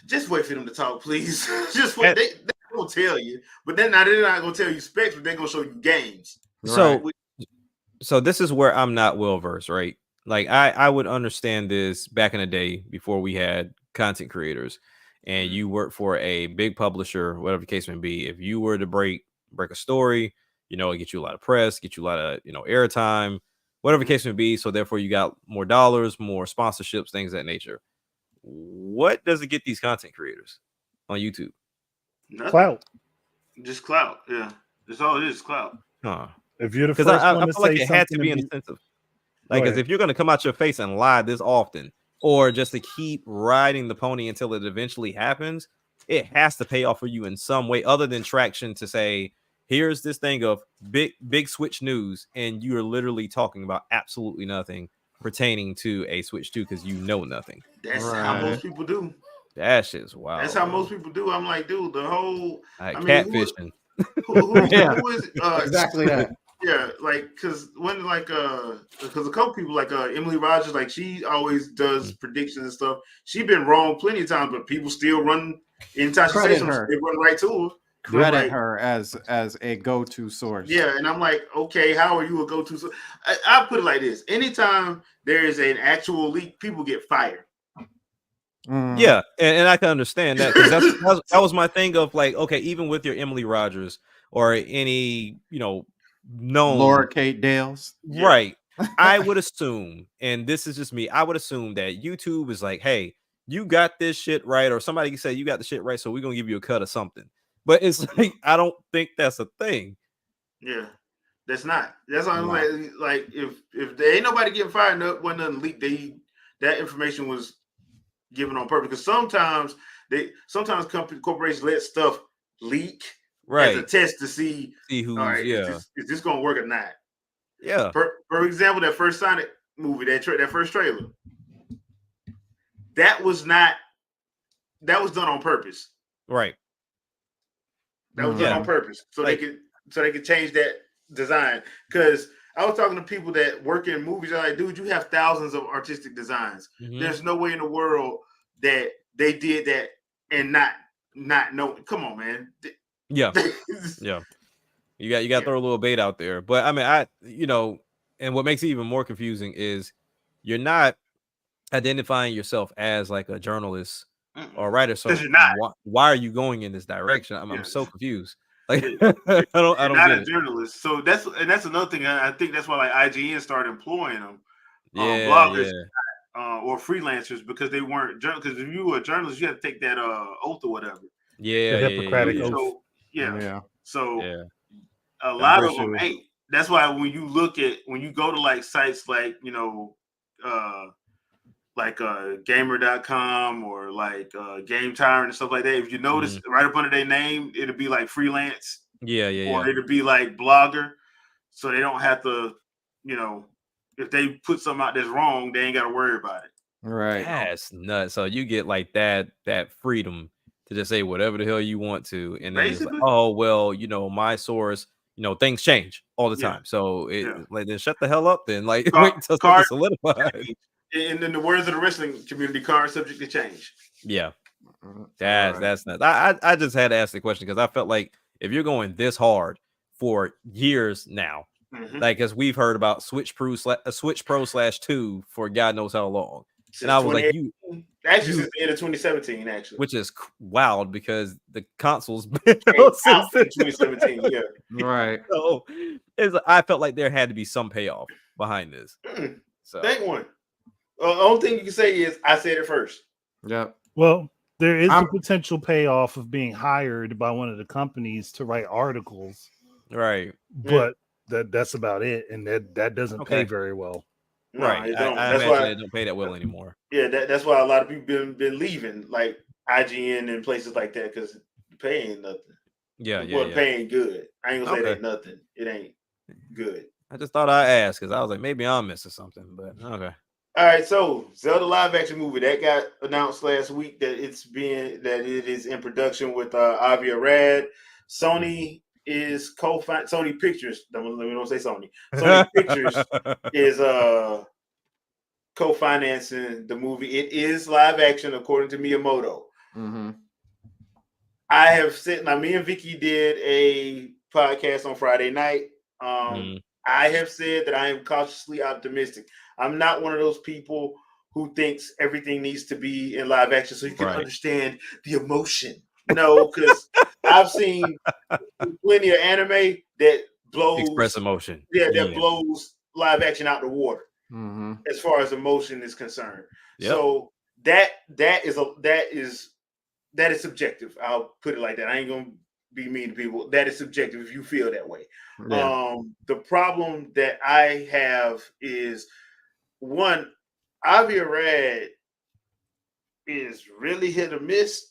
just wait for them to talk, please. Just wait. They gonna tell you, but they're not gonna tell you specs, but they're gonna show you games. So this is where I'm not well versed, right? Like I would understand this back in the day before we had content creators and you work for a big publisher, whatever the case may be. If you were to break a story, it get you a lot of press, get you a lot of, airtime, whatever the case may be. So therefore you got more dollars, more sponsorships, things of that nature. What does it get these content creators on YouTube? Nothing. Clout. Just clout. Yeah. That's all it is, clout. Huh. If you're the Because first I one to feel like say it had to something be an incentive. Like, because if you're going to come out your face and lie this often, or just to keep riding the pony until it eventually happens, it has to pay off for you in some way other than traction to say, here's this thing of big Switch news, and you are literally talking about absolutely nothing pertaining to a Switch 2 because you know nothing. That's how most people do. That shit's wild. That's how most people do. I'm like, dude, the whole catfishing. Who is exactly that. Yeah, like because when because a couple people like Emily Rogers, like she always does predictions and stuff. She been wrong plenty of times, but people still run anytime she says something, they run right to her. Credit her as a go-to source. Yeah, and I'm like, okay, how are you a go-to source? I put it like this: anytime there is an actual leak, people get fired. Yeah, and I can understand that because that was my thing of like, okay, even with your Emily Rogers or any known Laura Kate Dales, right? I would assume, and this is just me, I would assume that YouTube is like, hey, you got this shit right, or somebody can say you got the shit right, so we're gonna give you a cut of something. But it's like I don't think that's a thing. Yeah, that's not. That's all I'm like if there ain't nobody getting fired up when nothing leaked, that information was given on purpose. Because sometimes corporations let stuff leak as a test to see who's all right, is this gonna work or not? Yeah. For example, that first Sonic movie, that first trailer, that was done on purpose. Right. That was done on purpose. So they could change that design. Because I was talking to people that work in movies. They're like, dude, you have thousands of artistic designs. There's no way in the world that they did that and not know. Come on, man. Yeah. Yeah. You got to throw a little bait out there. But I mean, and what makes it even more confusing is you're not identifying yourself as like a journalist or writer. So why are you going in this direction? I'm so confused. Like I don't get a journalist. So that's another thing. I think that's why like IGN started employing them, bloggers or freelancers because they weren't because if you were a journalist, you had to take that oath or whatever. Yeah, the Hippocratic oath. So, So a lot of them ain't. That's why when you go to like sites like gamer.com or like Game Tyrant and stuff like that, if you notice right up under their name, it'll be like freelance. Or it'll be like blogger. So they don't have to, if they put something out that's wrong, they ain't got to worry about it. Right. That's nuts. So you get like that freedom to just say whatever the hell you want to. And then it's like, oh, well, my source, things change all the time. So like then shut the hell up then. Like wait until something solidified. And in the words of the wrestling community, card subject to change. Yeah. That's nuts. I just had to ask the question because I felt like if you're going this hard for years now, like as we've heard about Switch Pro /2 for God knows how long. And I was like, actually since the end of 2017, actually. Which is wild because the console's been out since 2017, yeah. Right. So I felt like there had to be some payoff behind this. So think one. The only thing you can say is I said it first. Yep. Well, there is a potential payoff of being hired by one of the companies to write articles. Right. But that's about it. And that doesn't pay very well. No, right. I imagine they don't pay that well anymore. Yeah, that's why a lot of people been leaving, like IGN and places like that, because the pay ain't nothing. Yeah, the pay ain't good. I ain't gonna say it ain't nothing. It ain't good. I just thought I'd ask because I was like, maybe I'm missing something, but okay. All right, so Zelda live action movie that got announced last week that it is in production with Avi Arad. Sony is Sony Pictures. Let me don't say Sony. Sony Pictures is co-financing the movie. It is live action according to Miyamoto. I have said now. Me and Vicky did a podcast on Friday night. I have said that I am cautiously optimistic. I'm not one of those people who thinks everything needs to be in live action so you can understand the emotion. No, because I've seen plenty of anime that blows express emotion. Yeah, that blows live action out the water as far as emotion is concerned. Yep. So that is subjective. I'll put it like that. I ain't gonna be mean to people. That is subjective if you feel that way. Yeah. The problem that I have is one, Avi Arad is really hit or miss.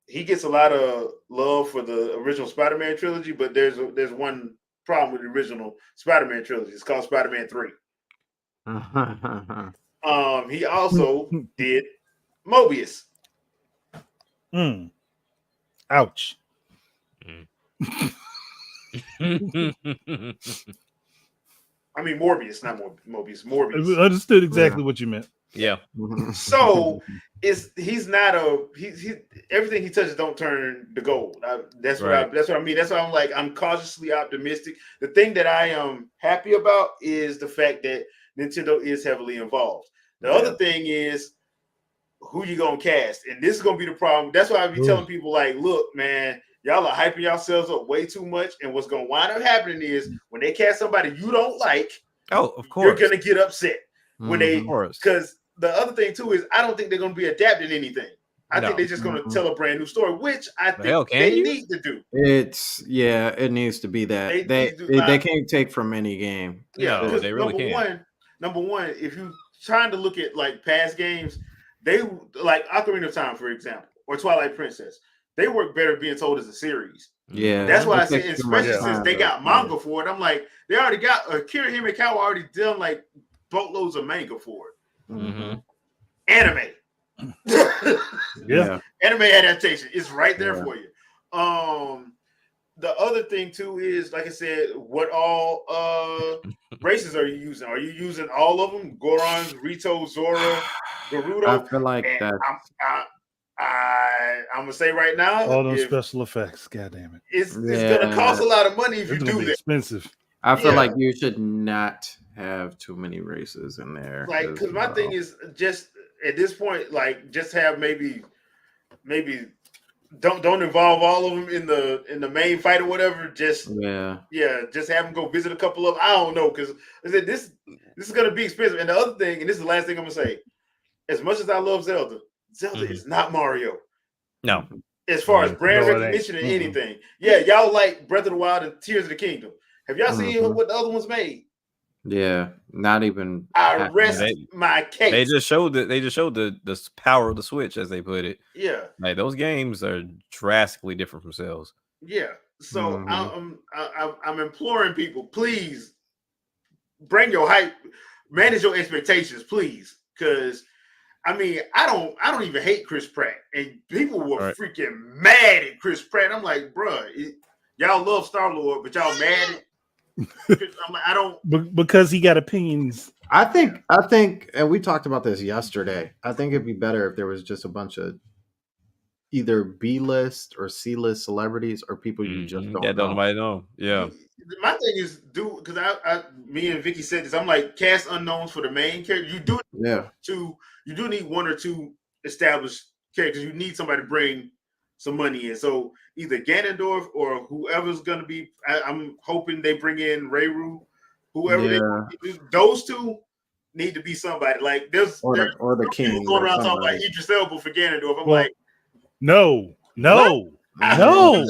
He gets a lot of love for the original Spider-Man trilogy, but there's one problem with the original Spider-Man trilogy. It's called Spider-Man 3. He also did Mobius. Ouch. I mean Morbius, not Mobius. Morbius. I understood exactly what you meant. Yeah. So he's not he everything he touches don't turn to gold. That's what I mean. That's why I'm like I'm cautiously optimistic. The thing that I am happy about is the fact that Nintendo is heavily involved. The other thing is who you gonna cast, and this is gonna be the problem. That's why I be telling people like, look, man, y'all are hyping yourselves up way too much, and what's gonna wind up happening is when they cast somebody you don't like, of course, you're gonna get upset when they because the other thing too is I don't think they're gonna be adapting anything. I think they're just gonna tell a brand new story, which I think they need to do. It needs to be that they can't take from any game. Yeah, because they really can't. Number one, if you trying to look at like past games, they like Ocarina of Time, for example, or Twilight Princess. They work better being told as a series. Yeah, that's why I say, especially since they got manga for it. I'm like, they already got Akira Himekawa already done like boatloads of manga for it. Mm-hmm. Anime. Anime adaptation is right there for you. The other thing too is, like I said, what all races are you using? Are you using all of them? Goron, Rito, Zora, Gerudo? I feel like that. I'm gonna say right now, all those special effects. God damn it! It's gonna cost a lot of money if you do that. Expensive. I feel like you should not have too many races in there. Like, because my thing is just at this point, like, just have maybe don't involve all of them in the main fight or whatever. Just just have them go visit a couple of them. I don't know, because I said this is gonna be expensive. And the other thing, and this is the last thing I'm gonna say, as much as I love Zelda is not Mario. No. As far as brand recognition and anything. Yeah, y'all like Breath of the Wild and Tears of the Kingdom. Have y'all seen what the other ones made? Yeah, not even. I rest my case. They just showed the power of the Switch, as they put it. Yeah, like those games are drastically different from themselves. Yeah, so I'm imploring people, please bring your hype, manage your expectations, please, because I mean I don't even hate Chris Pratt, and people were freaking mad at Chris Pratt. I'm like, bruh, y'all love Star-Lord, but y'all mad at. I'm like, I don't, because he got opinions. I think, and we talked about this yesterday. I think it'd be better if there was just a bunch of either B-list or C-list celebrities or people you just don't know. Yeah. My thing is because me and Vicky said this. I'm like, cast unknowns for the main character. You do you do need one or two established characters. You need somebody to bring some money in. So either Ganondorf or whoever's going to be, I'm hoping they bring in Rayru, whoever those two need to be somebody. Like there's the king going around talking about Idris Elba for Ganondorf. I'm like, no. Like, I don't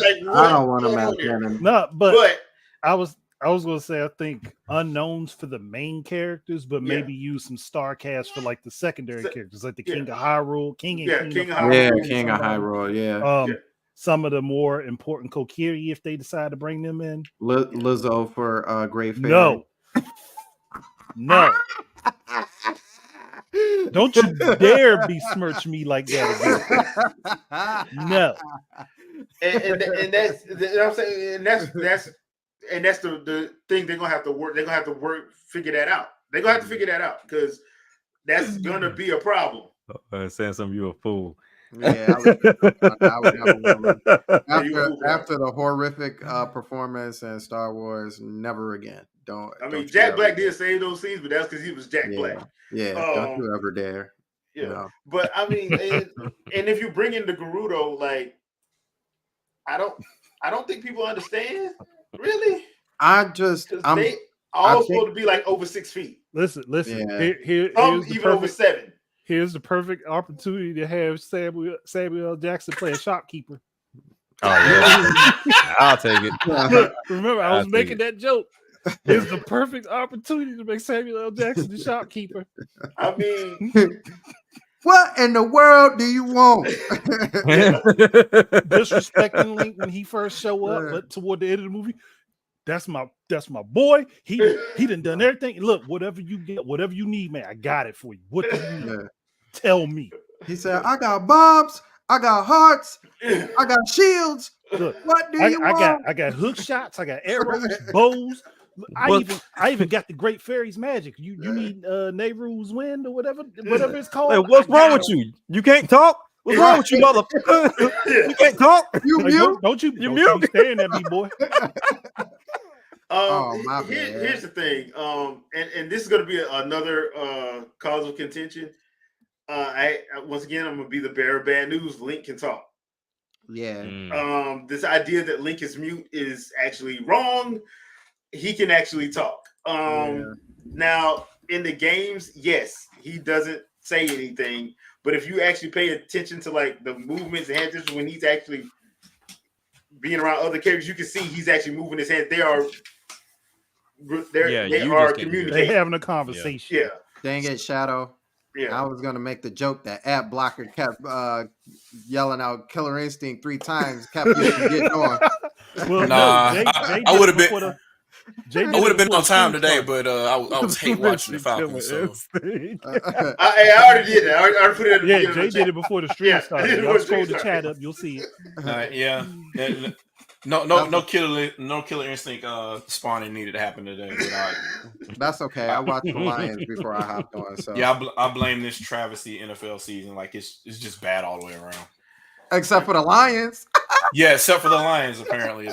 want him out there. No, but I was going to say, I think unknowns for the main characters, but maybe use some star cast for like the secondary characters, like the King of Hyrule, King of Hyrule, some of the more important Kokiri if they decide to bring them in. Lizzo for Great Fairy. No. Don't you dare besmirch me like that again. No. And that's you know what I'm saying, and that's the thing they're gonna have to work. They're gonna have to figure that out. They're gonna have to figure that out because that's gonna be a problem. Saying something, you a fool. Yeah, I would after the horrific performance in Star Wars, never again. Jack Black did save those scenes, but that's because he was Jack Black. Yeah, don't you ever dare. Yeah, you know? But I mean, and if you bring in the Gerudo, like, I don't think people understand. Really, they all supposed to be like over 6 feet. Listen. Yeah. Here's even over 7. Here's the perfect opportunity to have Samuel L. Jackson play a shopkeeper. Oh yeah, I'll take it. Look, remember, I was making that joke. It's the perfect opportunity to make Samuel L. Jackson the shopkeeper. I mean, what in the world do you want? Disrespecting Link when he first show up, but toward the end of the movie, that's my boy. He done everything. Look, whatever you get, whatever you need, man, I got it for you. What do you need? Tell me. He said, I got bombs, I got hearts, I got shields. Look, What do you want? I got hook shots, I got arrows, bows. Well- I even got the Great Fairy's magic. You need Nehru's wind or whatever it's called. Hey, what's I wrong got with it. you? You can't talk? What's wrong with you, motherfucker? You can't talk? You Like, mute? don't you mute? be staring at me, boy. Oh, my bad. Here's the thing. And this is going to be another cause of contention. Once again, I'm going to be the bearer of bad news. Link can talk. Yeah. Mm. This idea that Link is mute is actually wrong. He can actually talk. Now in the games, yes, he doesn't say anything. But if you actually pay attention to like the movements and hand gestures when he's actually being around other characters, you can see he's actually moving his hands. They are communicating. They having a conversation. Yeah. Dang it, Shadow. Yeah. I was gonna make the joke that ad blocker kept yelling out "Killer Instinct" 3 times, kept you from getting on. Well, Nah, no, I would have been. I would have been before on time the today, stream but I was hate watching the Falcons. So. I already did that. I already put it in the Yeah, Jay did it before the stream started. Y'all scroll the chat up, you'll see it. Yeah. No killer instinct spawning needed to happen today. But That's okay. I watched the Lions before I hopped on. So yeah, I blame this travesty NFL season. Like it's just bad all the way around. except for the Lions. Yeah, except for the Lions. Apparently,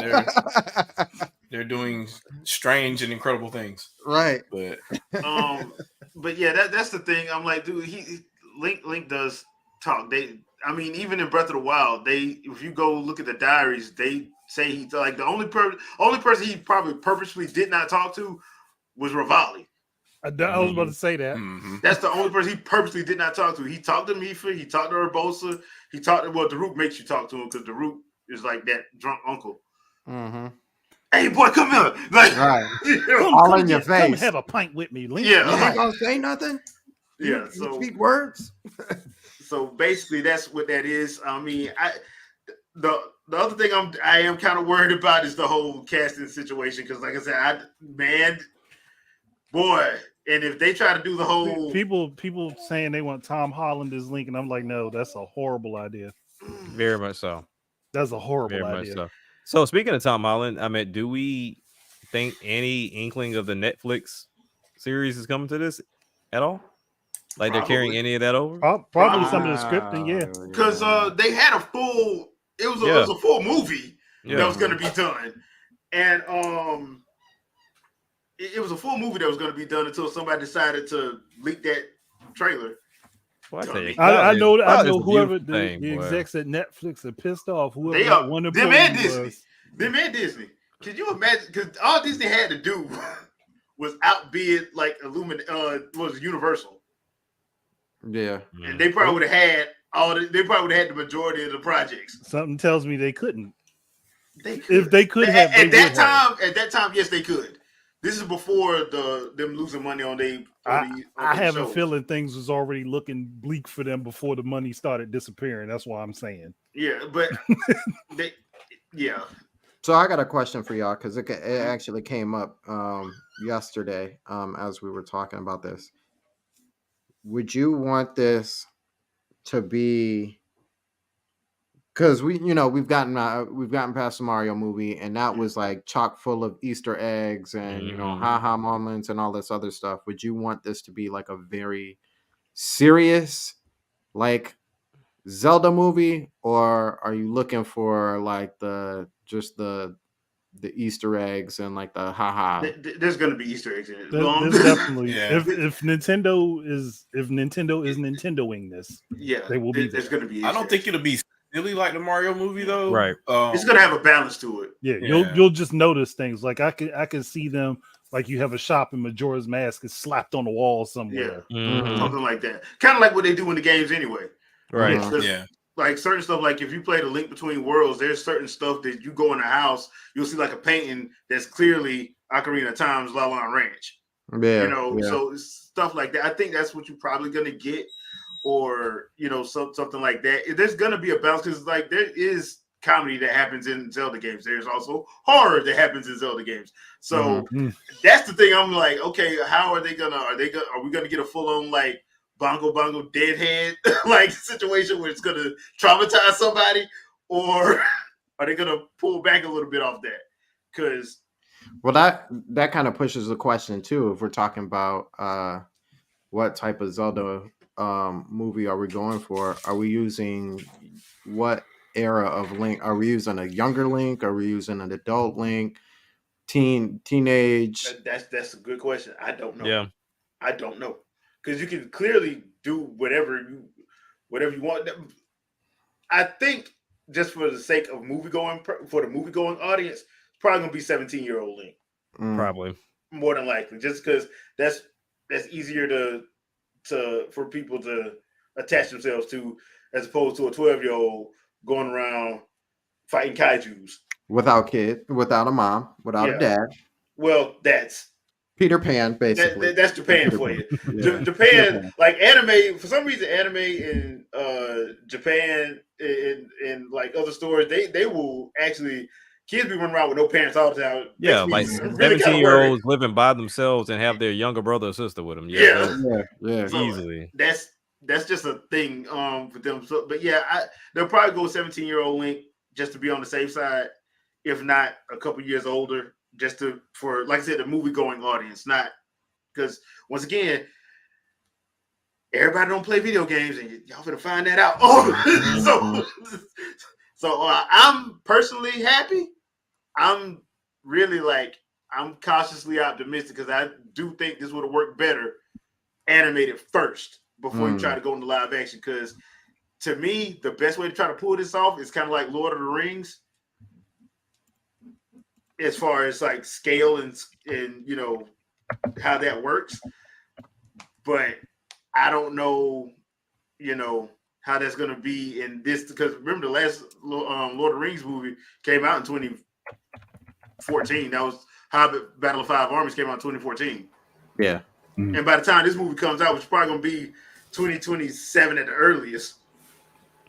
they're doing strange and incredible things. Right. But yeah, that's the thing. I'm like, dude, Link does talk. Even in Breath of the Wild, if you go look at the diaries, they say he's like the only person he probably purposely did not talk to was Rivali. I was about to say that. Mm-hmm. That's the only person he purposely did not talk to. He talked to Mifa, he talked to Urbosa, he talked to Daruk makes you talk to him because Daruk is like that drunk uncle. Mm-hmm. Hey boy, come here. Like, Right. come All in your Come face. have a pint with me, Link. Yeah. You ain't gonna say nothing? Yeah, You so speak words? So basically, that's what that is. I mean, the other thing I am kind of worried about is the whole casting situation because, like I said, and if they try to do the whole people saying they want Tom Holland as Link, and I'm like, no, that's a horrible idea. Very much so. That's a horrible Very idea. much so. So speaking of Tom Holland, I mean, do we think any inkling of the Netflix series is coming to this at all? Like they're carrying any of that over? Probably some of the scripting, yeah. Because they had a full. It was a full movie that was going to be done, and it was a full movie that was going to be done until somebody decided to leak that trailer. Well, I know whoever the the execs at Netflix are pissed off. Whoever They are one of them and Disney. was. Them and Disney. Could you imagine? Because all Disney had to do was outbid like was Universal. Yeah. And they probably would have had they probably would have had the majority of the projects. Something tells me they couldn't. They could. If they could have, at that time, yes, they could. This is before them losing money on I have a feeling things was already looking bleak for them before the money started disappearing. That's why I'm saying. Yeah, but So I got a question for y'all because it actually came up yesterday as we were talking about this. Would you want this to be? Because we've gotten past the Mario movie, and that was like chock full of Easter eggs and haha moments and all this other stuff. Would you want this to be like a very serious, like Zelda movie, or are you looking for like the Easter eggs and like the haha? There's going to be Easter eggs in it. There's definitely. If Nintendo is Nintendoing this, they will be. There's going to be. I don't think it'll be silly like the Mario movie though. Right. It's going to have a balance to it. Yeah, you'll just notice things like I can see them like you have a shop and Majora's Mask is slapped on the wall somewhere. Yeah, something like that. Kind of like what they do in the games anyway. Right. Yeah. Like certain stuff, like if you play the Link Between Worlds, there's certain stuff that you go in a house, you'll see like a painting that's clearly Ocarina of Time's La La Ranch. Yeah, so stuff like that. I think that's what you're probably gonna get, or something like that. There's gonna be a balance because like there is comedy that happens in Zelda games. There's also horror that happens in Zelda games. So that's the thing. I'm like, okay, how are we gonna get a full on like bongo deadhead like situation where it's gonna traumatize somebody, or Are they gonna pull back a little bit off that? Because Well, that kind of pushes the question too. If we're talking about what type of Zelda movie are we going for? Are we using what era of Link? Are we using a younger Link? Are we using an adult Link? Teenage? that's a good question. I don't know. Yeah. I don't know because you can clearly do whatever you want. I think just for the sake of for the movie going audience, it's probably gonna be 17-year-old Link, Probably. more than likely, just because that's easier for people to attach themselves to as opposed to a 12-year-old going around fighting kaiju's Without a mom, without a Yeah. dad. Well, that's Peter Pan, basically. that's Japan Peter for Pan. you. Yeah. Peter Japan, Pan. like anime, for some reason, anime in Japan and like other stores, they will actually kids be running around with no parents all the time. Yeah, Makes like me really kind of 17-year-olds living by themselves and have their younger brother or sister with them. Yeah. Yeah. So Easily. that's just a thing for them. So, but yeah, they'll probably go 17-year-old Link just to be on the safe side, if not a couple years older, just for like I said, the movie going audience, not because once again, everybody don't play video games, and y'all gonna find that out. So I'm personally happy. I'm really I'm cautiously optimistic because I do think this would have worked better animated first before you try to go into live action. Because to me, the best way to try to pull this off is kind of like Lord of the Rings, as far as like scale and how that works. But I don't know, how that's going to be in this, because remember the last Lord of the Rings movie came out in 2014. That was Hobbit Battle of Five Armies, came out in 2014. Yeah. And by the time this movie comes out, which is probably going to be 2027 at the earliest,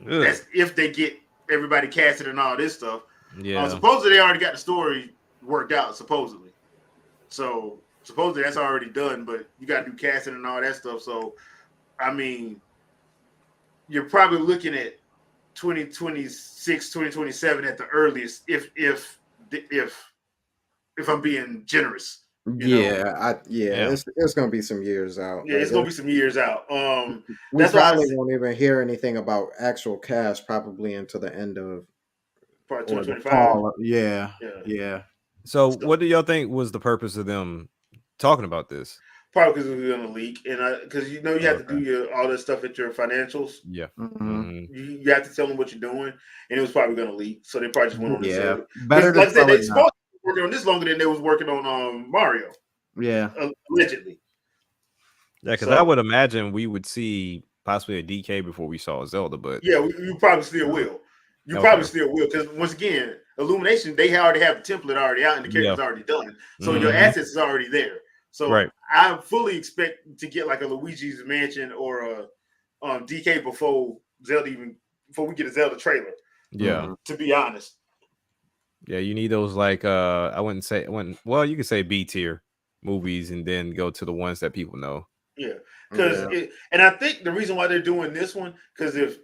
that's if they get everybody casted and all this stuff. Yeah. Supposedly they already got the story worked out, supposedly. So supposedly that's already done, but you got to do casting and all that stuff. So, I mean, you're probably looking at 2026, 2027 at the earliest, if I'm being generous. It's gonna be some years out. Yeah, it's gonna be some years out. We probably won't even hear anything about actual cast probably until the end of part 2025. Yeah. So what do y'all think was the purpose of them talking about this? Probably because it was going to leak, and because you have to do all this stuff at your financials. Yeah. You have to tell them what you're doing, and it was probably going to leak, so they probably just went on this. Better like I said, they it supposed to be working on this longer than they was working on Mario. Yeah, allegedly. Yeah, because I would imagine we would see possibly a DK before we saw Zelda, but yeah, you probably still will. You probably still will, because once again, Illumination, they already have the template already out and the character's already done, so your assets is already there. So I fully expect to get like a Luigi's Mansion or a DK before we get a Zelda trailer. Yeah, to be honest. Yeah, you need those like I wouldn't say you could say B tier movies and then go to the ones that people know. Yeah, because and I think the reason why they're doing this one, because if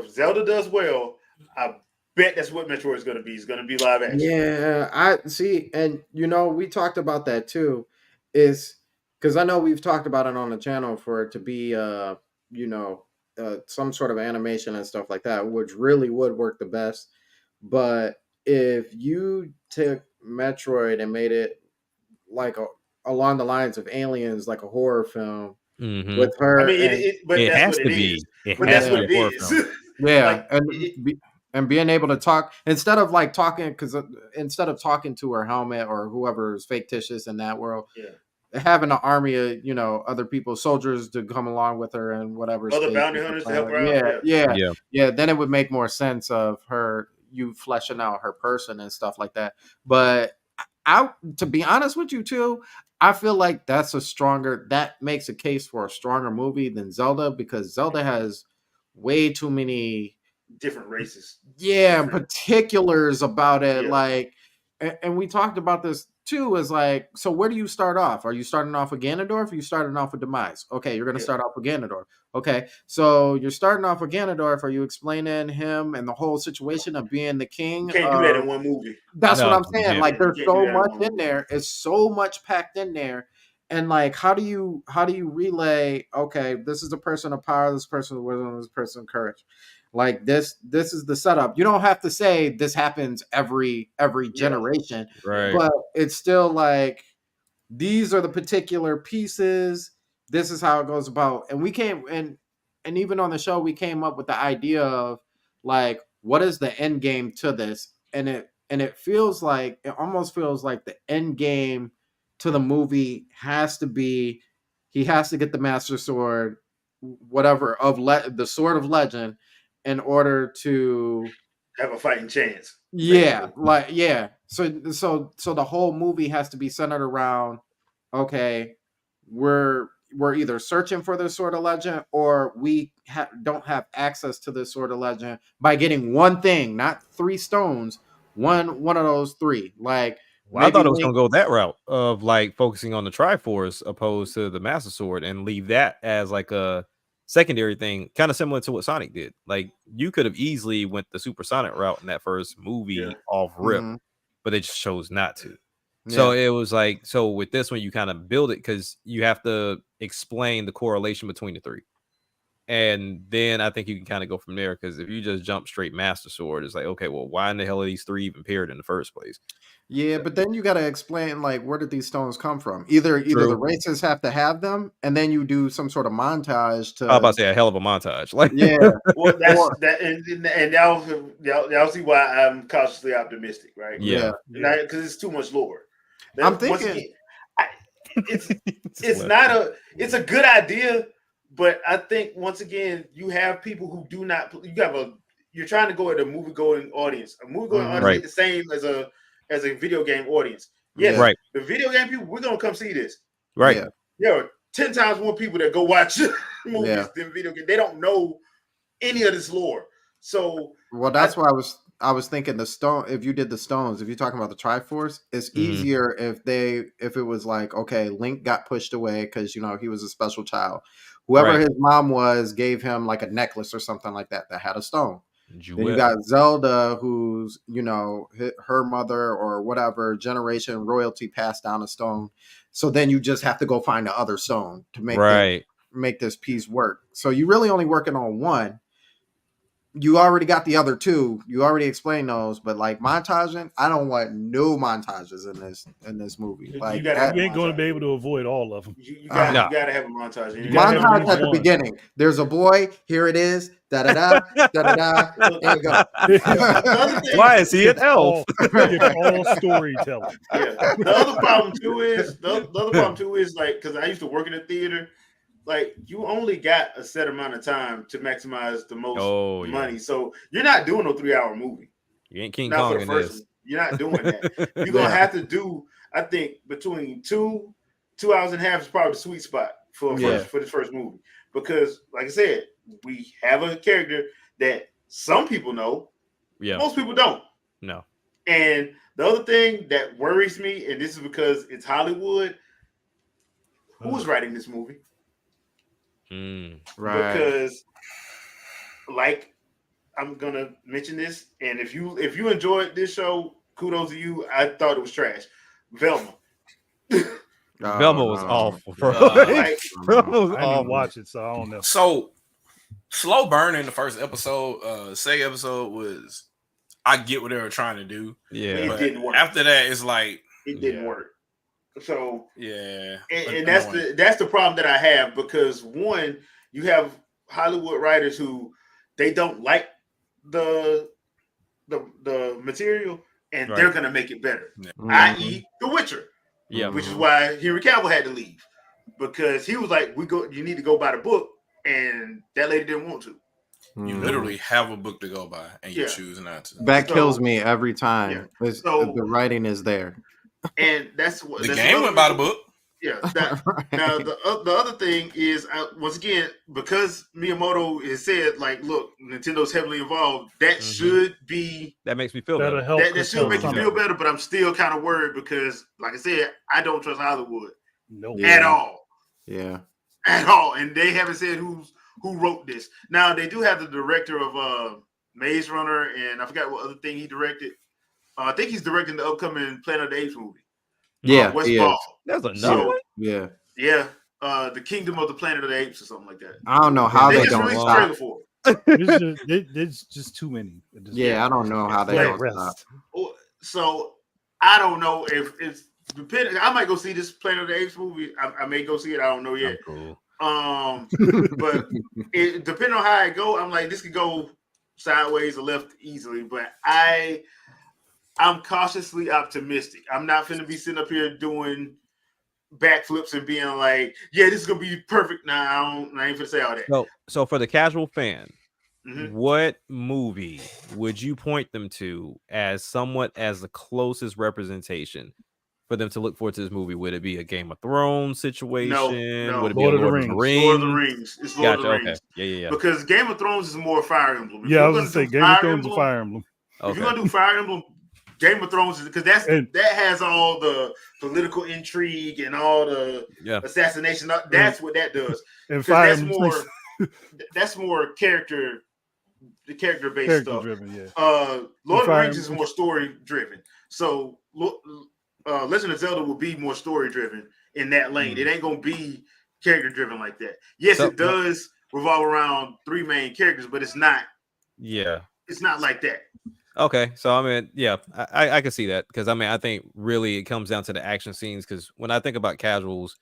Zelda does well, I bet that's what Metroid is going to be. It's going to be live action. Yeah, I see, and we talked about that too. Is because I know we've talked about it on the channel for it to be some sort of animation and stuff like that, which really would work the best. But if you took Metroid and made it like along the lines of Aliens, like a horror film with her, I mean, it has to be. But that's what it is. Yeah, and being able to talk instead of talking to her helmet or whoever is fictitious in that world. Yeah. Having an army of other people, soldiers to come along with her and whatever. Other bounty hunters to help her out. Yeah. Then it would make more sense of you fleshing out her person and stuff like that. But to be honest with you too, I feel like that makes a case for a stronger movie than Zelda, because Zelda has way too many different races. Particulars about it. And we talked about this too is like, so where do you start off? Are you starting off with Ganondorf? Or are you starting off with Demise? Okay, you're going to start off with Ganondorf. Okay, so you're starting off with Ganondorf. Are you explaining him and the whole situation of being the king? You can't do that in one movie. That's what No, I'm you saying. can't. Like, there's You can't do so that in much one in movie. there. It's so much packed in there. And like, how do you relay? Okay, this is a person of power. This person of wisdom. This person of courage. Like this is the setup. You don't have to say this happens every generation, Right. but it's still like these are the particular pieces. This is how it goes about. And we came and even on the show we came up with the idea of like, what is the end game to this? And it feels like, it almost feels like the end game to the movie has to be, he has to get the Master Sword, whatever, of the Sword of Legend, in order to Have a fighting chance. yeah, like yeah. So the whole movie has to be centered around, okay, we're either searching for this Sword of Legend, or we don't have access to this Sword of Legend by getting one thing, not 3 stones, one of those 3. Like, Well, I thought it was Link- going to go that route of like focusing on the Triforce opposed to the Master Sword and leave that as like a secondary thing, kind of similar to what Sonic did. Like you could have easily went the supersonic route in that first movie off rip, Mhm. but they just chose not to. So Yeah. it was like, so with this one, you kind of build it because you have to explain the correlation between the 3. And then I think you can kind of go from there, because if you just jump straight Master Sword, it's like, okay, well, why in the hell are these 3 even paired in the first place? Yeah, but then you got to explain, like, where did these stones come from? Either the True. races have to have them, and then you do some sort of montage to. I was about to say a hell of a montage. Like, Yeah, Well, that's that, and y'all see why I'm cautiously optimistic, right? yeah. Because it's too much lore. I'm Once thinking- again, it's not it's a good idea, but I think once again you have people who do not. You're trying to go at a movie going audience. A movie going audience Right. ain't the same as a video game audience. Yes, Right. the video game people, we're gonna come see this. Right. Yeah. There are 10 times more people that go watch movies than video games. They don't know any of this lore. So Well, that's why I was thinking the stone. If you did the stones, if you're talking about the Triforce, it's easier if it was like, okay, Link got pushed away because he was a special child. Whoever Right. his mom was gave him like a necklace or something like that had a stone. Then you Jewel. got Zelda, who's her mother or whatever generation royalty passed down a stone. So then you just have to go find the other stone to make this piece work. So you really only working on one. You already got the other 2. You already explained those, but like montaging, I don't want no montages in this movie. Like you gotta You ain't going to be able to avoid all of them. You gotta have a montage. You gotta have montage at at the least one. beginning. There's a boy. Here it is. Da da da da da da. There you go. Why is he an elf? It's all storytelling. Yeah. The other problem too is like, because I used to work in a theater, like you only got a set amount of time to maximize the most money. So you're not doing a 3-hour movie. You ain't King Not Kong for the in first this. one. You're not doing that. You're gonna have to do, I think, between 2 hours and a half is probably the sweet spot for this first movie. Because like I said, we have a character that some people know, most people don't. No. And the other thing that worries me, and this is because it's Hollywood, who's writing this movie? Right. Because, like, I'm gonna mention this, and if you enjoyed this show, kudos to you. I thought it was trash. Velma. Velma was awful, bro. Velma was I didn't watch it, so I don't know. So slow burn in the first episode, second episode was, I get what they were trying to do. Yeah, it didn't work. After that, it's like it didn't work. So yeah, and that's the problem that I have, because one, you have Hollywood writers who they don't like the material, and they're gonna make it better. I.e., The Witcher. Yeah, which is why Henry Cavill had to leave, because he was like, you need to go by the book, and that lady didn't want to. You literally have a book to go by, and you choose not to. That kills me every time. The writing is there, and that's what the game went by the book. Yeah. Now the other thing is once again, because Miyamoto has said like, look, Nintendo's heavily involved. That should be that makes me feel That'll better. help. that should make you some feel of it. better. But I'm still kind of worried because, like I said, I don't trust Hollywood No. Yeah. at all. Yeah. At all, and they haven't said who wrote this. Now they do have the director of Maze Runner, and I forgot what other thing he directed. I think he's directing the upcoming Planet of the Apes movie. Yeah. Westfall. There's another So one. Yeah. yeah, the Kingdom of the Planet of the Apes or something like that. I don't know how They they just don't released a stop. trailer for it. There's just too many. Yeah, I don't know how they Let it don't stop. rest. So I don't know if it's depending. I might go see this Planet of the Apes movie. I may go see it. I don't know yet. Cool. But it depending on how it go, I'm like this could go sideways or left easily. But I'm cautiously optimistic. I'm not finna be sitting up here doing backflips and being like, yeah, this is gonna be perfect. Nah, I ain't finna say all that. So for the casual fan, Mhm. what movie would you point them to as somewhat as the closest representation for them to look forward to this movie? Would it be a Game of Thrones situation? No. Would it Lord be of a the Lord of the Rings. Rings? Lord of the Rings. It's Lord Gotcha. of the Rings. Okay. Yeah. Because Game of Thrones is more Fire Emblem. If Yeah, I you're was gonna gonna say do Game of Thrones and Fire Emblem. If you're gonna do Fire Emblem, Game of Thrones is because that has all the political intrigue and all the assassination. That's what that does. And Fire That's Emblem more character based stuff. driven, yeah. Lord of the Rings is more story driven. So Legend of Zelda will be more story driven in that lane. It ain't gonna be character driven like that. Yes, it does revolve around three main characters, but it's not. Yeah, it's not like that. Okay, so I mean, yeah, I can see that because I mean, I think really it comes down to the action scenes. Because when I think about casuals,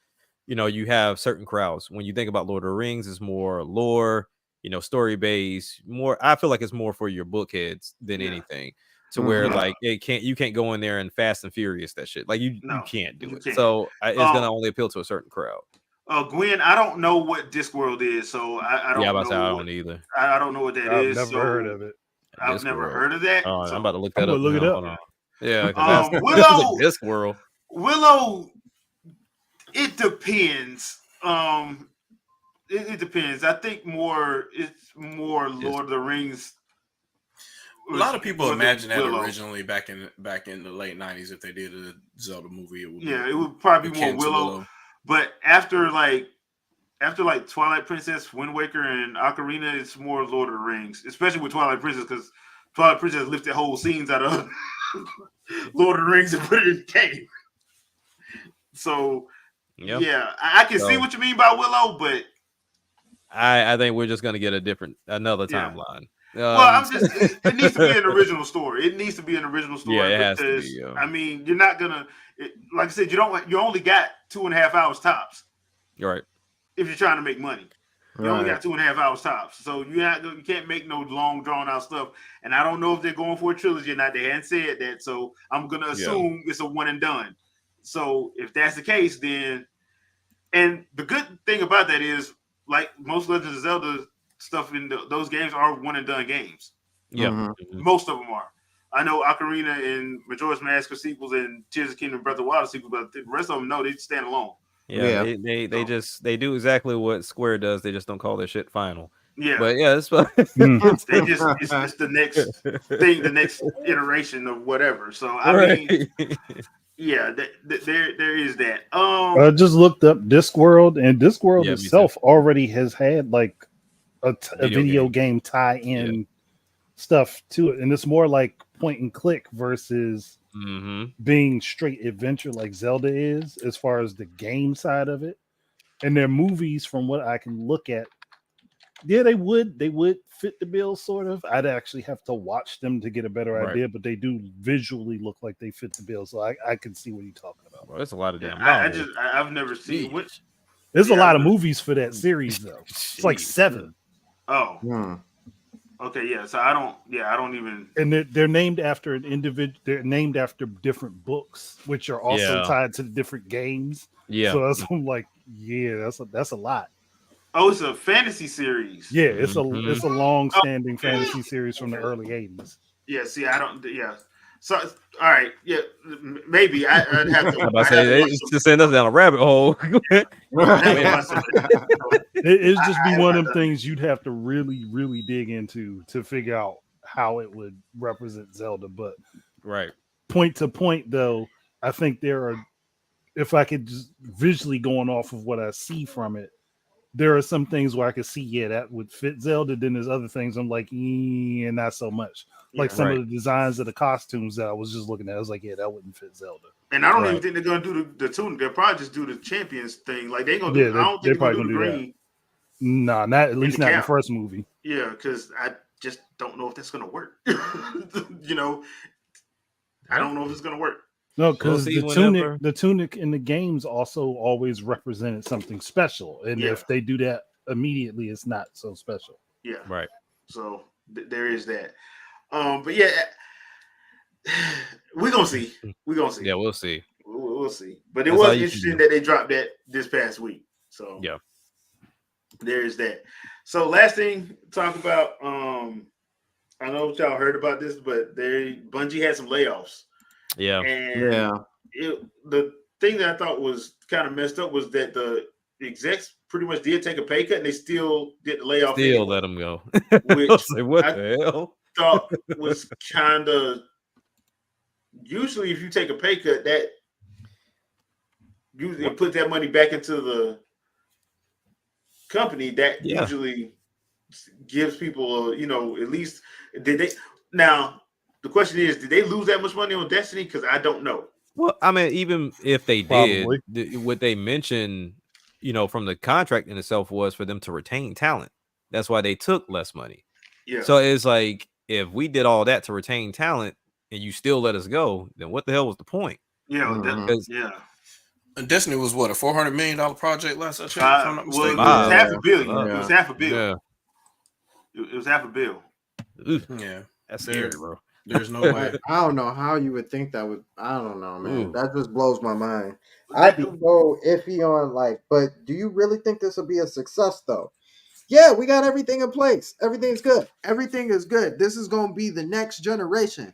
you know, you have certain crowds. When you think about Lord of the Rings, it's more lore, you know, story based. More, I feel like it's more for your bookheads than anything. To where like you can't go in there and Fast and Furious that shit. Like you can't do it. So it's gonna only appeal to a certain crowd. Gwen, I don't know what Discworld is, so I don't know. I don't either. I don't know what that is. I've never heard of it. I've never heard of that. Oh, so I'm about to look that up. Look it up. Yeah, Willow. Discworld. Willow. It depends. It depends. I think it's more Lord of the Rings. A lot of people imagine that originally back in the late '90s, if they did a Zelda movie, it would probably be more Willow. But after Twilight Princess, Wind Waker, and Ocarina, it's more Lord of the Rings, especially with Twilight Princess, because Twilight Princess lifted whole scenes out of Lord of the Rings and put it in the game. So, yeah, I can see what you mean by Willow, but I think we're just gonna get another timeline. Well, it needs to be an original story. It needs to be an original story. Yeah, it has to be. I mean, you're not gonna, like I said, you only got 2.5 hours tops. Right. If you're trying to make money, you only got 2.5 hours tops. So you can't make no long drawn out stuff. And I don't know if they're going for a trilogy or not. They hadn't said that, so I'm gonna assume it's a one and done. So if that's the case, then, and the good thing about that is, like most Legend of Zelda stuff in those games are one and done games. Yeah, most of them are. I know Ocarina and Majora's Mask are sequels, and Tears of the Kingdom, Breath of the Wild are sequels, but the rest of them they stand alone. Yeah, they do exactly what Square does. They just don't call their shit final. Yeah, but yeah, it's fun. it's the next thing, the next iteration of whatever. So I mean, yeah, there is that. I just looked up Discworld, and Discworld itself already has had like a video game tie-in stuff to it, and it's more like point and click versus being straight adventure like Zelda is, as far as the game side of it. And their movies, from what I can look at, they would fit the bill sort of. I'd actually have to watch them to get a better idea, but they do visually look like they fit the bill, so I can see what you're talking about. Bro, that's a lot of damn. I've never seen which. There's a lot of movies for that series though. It's like 7. Oh. Okay, yeah. So I don't even. And they're named after an individual. They're named after different books, which are also tied to the different games. Yeah. So I'm like, that's a lot. Oh, it's a fantasy series. Yeah, it's a long-standing fantasy series from the early '80s. Yeah. See, I don't. Yeah. So, all right, yeah, maybe I'd have to. I say it's just send us down a rabbit hole. It'd just be one of them things you'd have to really, really dig into to figure out how it would represent Zelda. But right, point to point, though, I think there are. If I could just visually going off of what I see from it, there are some things where I could see, yeah, that would fit Zelda. Then there's other things I'm like, not so much. Like some of the designs of the costumes that I was just looking at, I was like, yeah, that wouldn't fit Zelda. And I don't even think they're gonna do the tuning. They'll probably just do the champions thing. Like they gonna do. I don't think they're probably gonna do the green. Nah, not at least not in the first movie. Yeah, because I just don't know if that's gonna work. You know, I don't know if it's gonna work. No, because the tunic in the games also always represented something special, and if they do that immediately, it's not so special. Yeah, right. So there is that. But yeah, we're gonna see. We're gonna see. Yeah, we'll see. We'll see. But it was interesting that they dropped that this past week. So yeah, there is that. So last thing to talk about. I know y'all heard about this, but Bungie had some layoffs. Yeah. And the thing that I thought was kind of messed up was that the execs pretty much did take a pay cut and they still did the layoff. Still let them go. Which what the hell? Thought was kind of usually if you take a pay cut, that usually put that money back into the company. That usually gives people, at least did they now. The question is, did they lose that much money on Destiny? Because I don't know. Well, I mean, even if they did, what they mentioned, from the contract in itself was for them to retain talent. That's why they took less money. Yeah. So it's like, if we did all that to retain talent and you still let us go, then what the hell was the point? Yeah. And Destiny was what, a $400 million project last I checked? If I'm not mistaken. It was $500 million. It was $500 million. Yeah. It was $500 million. Yeah. That's scary, bro. There's no way. I don't know how you would think that would. I don't know, man. That just blows my mind. I'd be so iffy on but do you really think this will be a success though? Yeah, we got everything in place. Everything's good. Everything is good. This is going to be the next generation.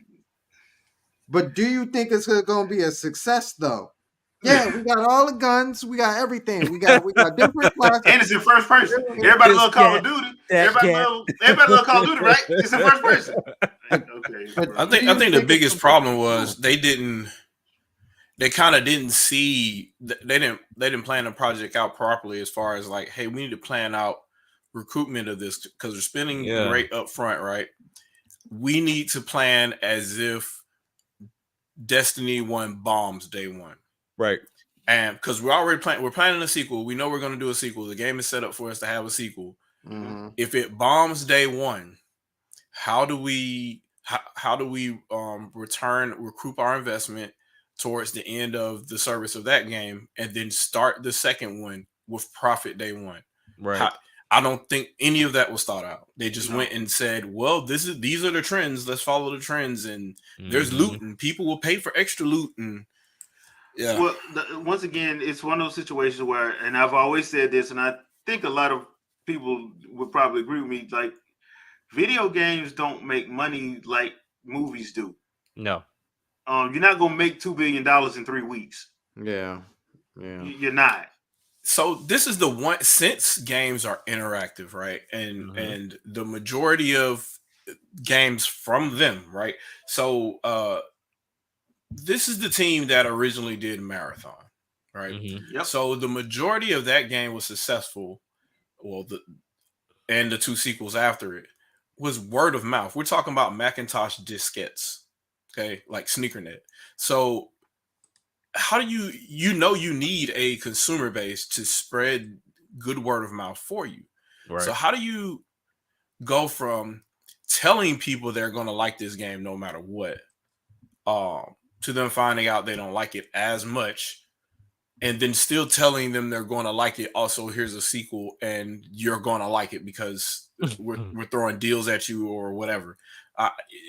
But do you think it's going to be a success though? Yeah, we got all the guns. We got everything. We got different classes. And it's in first person. Everybody love Call of Duty. Everybody love Call of Duty, right? It's in first person. Okay. I think the biggest problem was they kind of didn't see. They didn't plan the project out properly as far as like, hey, we need to plan out recruitment of this because they're spending great up front, right? We need to plan as if Destiny 1 bombs day one. Right. And because we're planning a sequel. We know we're going to do a sequel. The game is set up for us to have a sequel. Mm-hmm. If it bombs day one, how do we recoup our investment towards the end of the service of that game and then start the second one with profit day one? Right. I don't think any of that was thought out. They just went and said, well, these are the trends. Let's follow the trends. And there's loot and people will pay for extra loot. And yeah. Well, once again, it's one of those situations where, and I've always said this, and I think a lot of people would probably agree with me, like video games don't make money like movies do. No. You're not going to make $2 billion in 3 weeks. Yeah. You're not. So this is the one, since games are interactive, right? And the majority of games from them, right? So this is the team that originally did Marathon, right? Mm-hmm. Yep. So the majority of that game was successful. Well, the 2 sequels after it was word of mouth. We're talking about Macintosh diskettes, okay, like SneakerNet. So how do you need a consumer base to spread good word of mouth for you? Right. So how do you go from telling people they're going to like this game no matter what, to them finding out they don't like it as much, and then still telling them they're going to like it. Also, here's a sequel, and you're going to like it because we're throwing deals at you or whatever.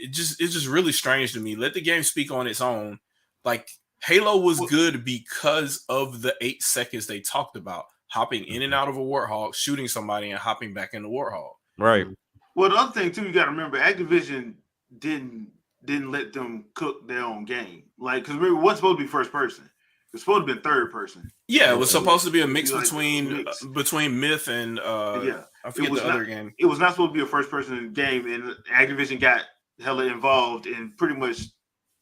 It's just really strange to me. Let the game speak on its own. Like Halo was good because of the 8 seconds they talked about hopping in and out of a Warthog, shooting somebody, and hopping back in the Warthog. Right. Well, the other thing too, you got to remember, Activision didn't didn't let them cook their own game. Like, because it wasn't supposed to be first person. It was supposed to be third person. Yeah, it was supposed to be a mix Like, between Myth and yeah, I forget the other game. It was not supposed to be a first person game, and Activision got hella involved and pretty much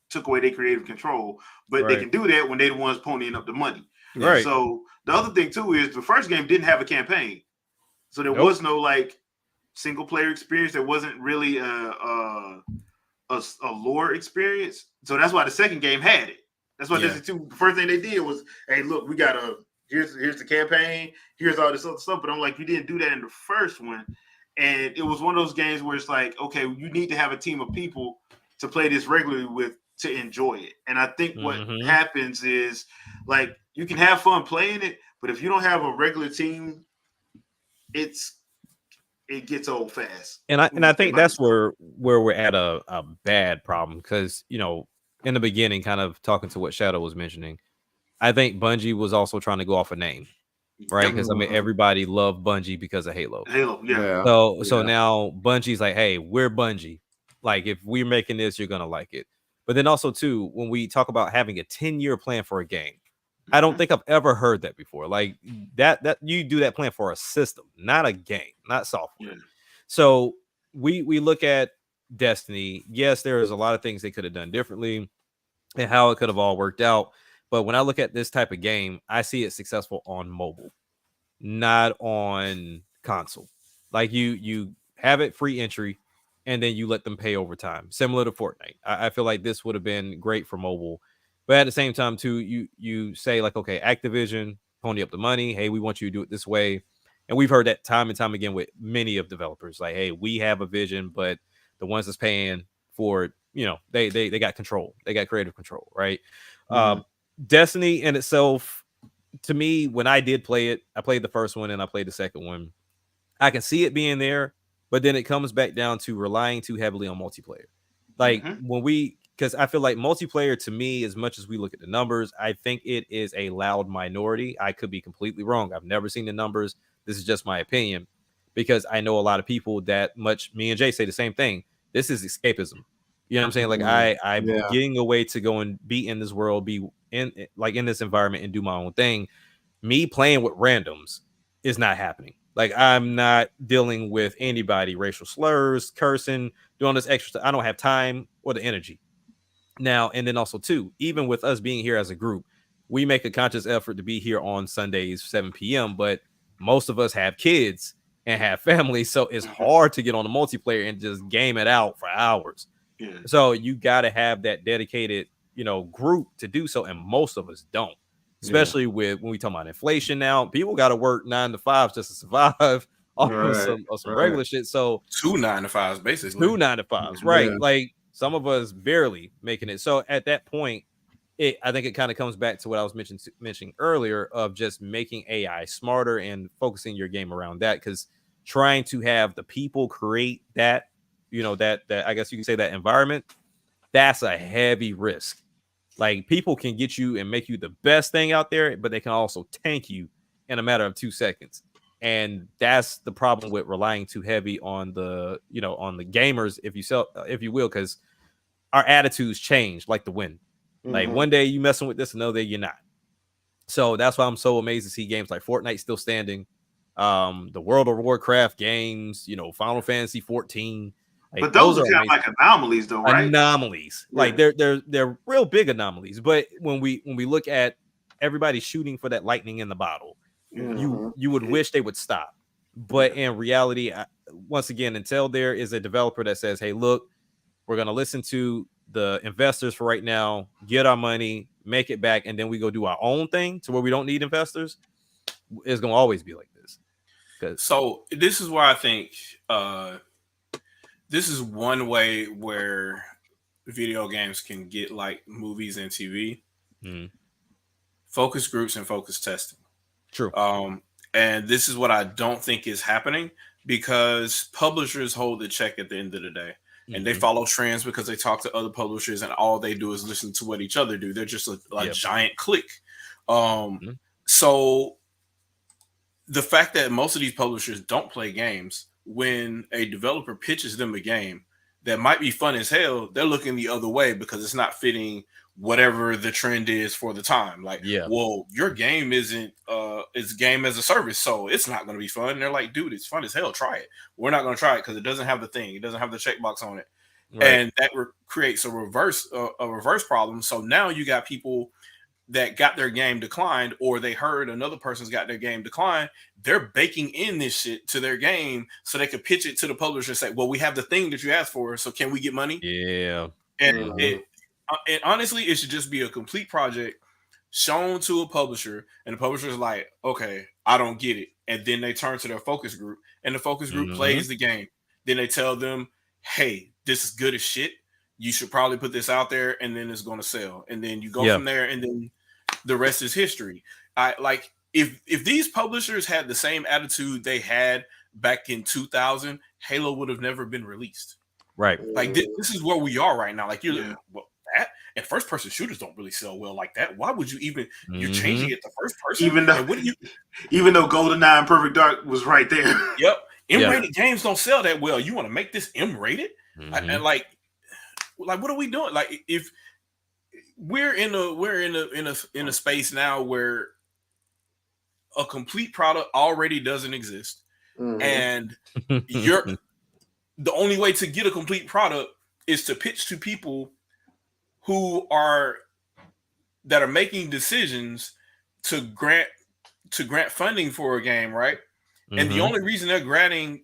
took away their creative control. But they can do that when they're the ones ponying up the money. Right. So the other thing too is the first game didn't have a campaign, so there was no like single player experience. There wasn't really a lore experience. So that's why the second game had it. That's why Destiny 2, the first thing they did was, hey, look, we got here's the campaign, here's all this other stuff. But I'm like, you didn't do that in the first one. And it was one of those games where it's like, okay, you need to have a team of people to play this regularly with to enjoy it. And I think what happens is, like, you can have fun playing it, but if you don't have a regular team, it gets old fast. And I think that's where we're at a bad problem, because, you know, in the beginning, kind of talking to what Shadow was mentioning, I think Bungie was also trying to go off a name, right? Because I mean, everybody loved Bungie because of Halo. Yeah. So now Bungie's like, hey, we're Bungie. Like, if we're making this, you're gonna like it. But then also too, when we talk about having a 10-year plan for a game, I don't think I've ever heard that before. Like that you do that plan for a system, not a game, not software. Yeah. So we look at Destiny. Yes, there is a lot of things they could have done differently and how it could have all worked out. But when I look at this type of game, I see it successful on mobile, not on console. Like you have it free entry, and then you let them pay over time, similar to Fortnite. I feel like this would have been great for mobile, but at the same time too, you say like, okay, Activision, pony up the money. Hey, we want you to do it this way, and we've heard that time and time again with many of developers. Like, hey, we have a vision, but the ones that's paying for it, you know, they got control, they got creative control, right? Destiny in itself, to me, when I did play it, I played the first one and I played the second one. I can see it being there, but then it comes back down to relying too heavily on multiplayer. Like because I feel like multiplayer, to me, as much as we look at the numbers, I think it is a loud minority. I could be completely wrong. I've never seen the numbers. This is just my opinion, because I know a lot of people that much. Me and Jay say the same thing. This is escapism. You know what I'm saying? Like I'm getting away to go and be in this world, be in this environment and do my own thing. Me playing with randoms is not happening. Like, I'm not dealing with anybody, racial slurs, cursing, doing this extra stuff. I don't have time or the energy. Now, and then also too, even with us being here as a group, we make a conscious effort to be here on Sundays, 7 p.m. But most of us have kids and have families, so it's hard to get on the multiplayer and just game it out for hours. Yeah. So you got to have that dedicated, you know, group to do so, and most of us don't. Especially with when we talk about inflation now, people got to work 9 to 5 just to survive off of some regular shit. So 2 9 to 5s, basically. 2 9 to 5s, right? Like, some of us barely making it. So at that point, I think it kind of comes back to what I was mentioning earlier of just making AI smarter and focusing your game around that. Because trying to have the people create that, you know, that I guess you can say that environment, that's a heavy risk. Like, people can get you and make you the best thing out there, but they can also tank you in a matter of 2 seconds. And that's the problem with relying too heavy on the, you know, on the gamers, if you will, because our attitudes change like the wind. Like, one day you messing with this, another day you're not. So that's why I'm so amazed to see games like Fortnite still standing, the World of Warcraft games, you know, Final Fantasy 14. Like, but those are kind of like anomalies, though, right? Anomalies, like they're real big anomalies. But when we look at everybody shooting for that lightning in the bottle, you would wish they would stop. But in reality, once again, until there is a developer that says, "Hey, look, we're gonna listen to the investors for right now, get our money, make it back, and then we go do our own thing to where we don't need investors," it's gonna always be like this. So this is why I think. This is one way where video games can get like movies and TV. Focus groups and focus testing. True. And this is what I don't think is happening, because publishers hold the check at the end of the day. And they follow trends because they talk to other publishers, and all they do is listen to what each other do. They're just a giant clique. So the fact that most of these publishers don't play games, when a developer pitches them a game, that might be fun as hell, they're looking the other way because it's not fitting whatever the trend is for the time. Like, well, your game isn't it's game as a service, so it's not going to be fun. And they're like, dude, it's fun as hell. Try it. We're not going to try it because it doesn't have the thing. It doesn't have the checkbox on it, and that creates a reverse problem. So now you got people that got their game declined, or they heard another person's got their game declined. They're baking in this shit to their game so they could pitch it to the publisher and say, well, we have the thing that you asked for, so can we get money? Yeah. And and honestly, it should just be a complete project shown to a publisher, and the publisher's like, okay, I don't get it. And then they turn to their focus group, and the focus group plays the game. Then they tell them, hey, this is good as shit. You should probably put this out there, and then it's going to sell. And then you go from there, and then the rest is history. I like if these publishers had the same attitude they had back in 2000, Halo would have never been released. Right. Like this is where we are right now. Like you're well, that and first person shooters don't really sell well like that. Why would you even you're changing it to first person? Even though GoldenEye and Perfect Dark was right there. Yep. M-rated games don't sell that well. You want to make this M-rated? And like what are we doing? Like if we're in a space now where a complete product already doesn't exist, and the only way to get a complete product is to pitch to people who are making decisions to grant funding for a game, right? And the only reason they're granting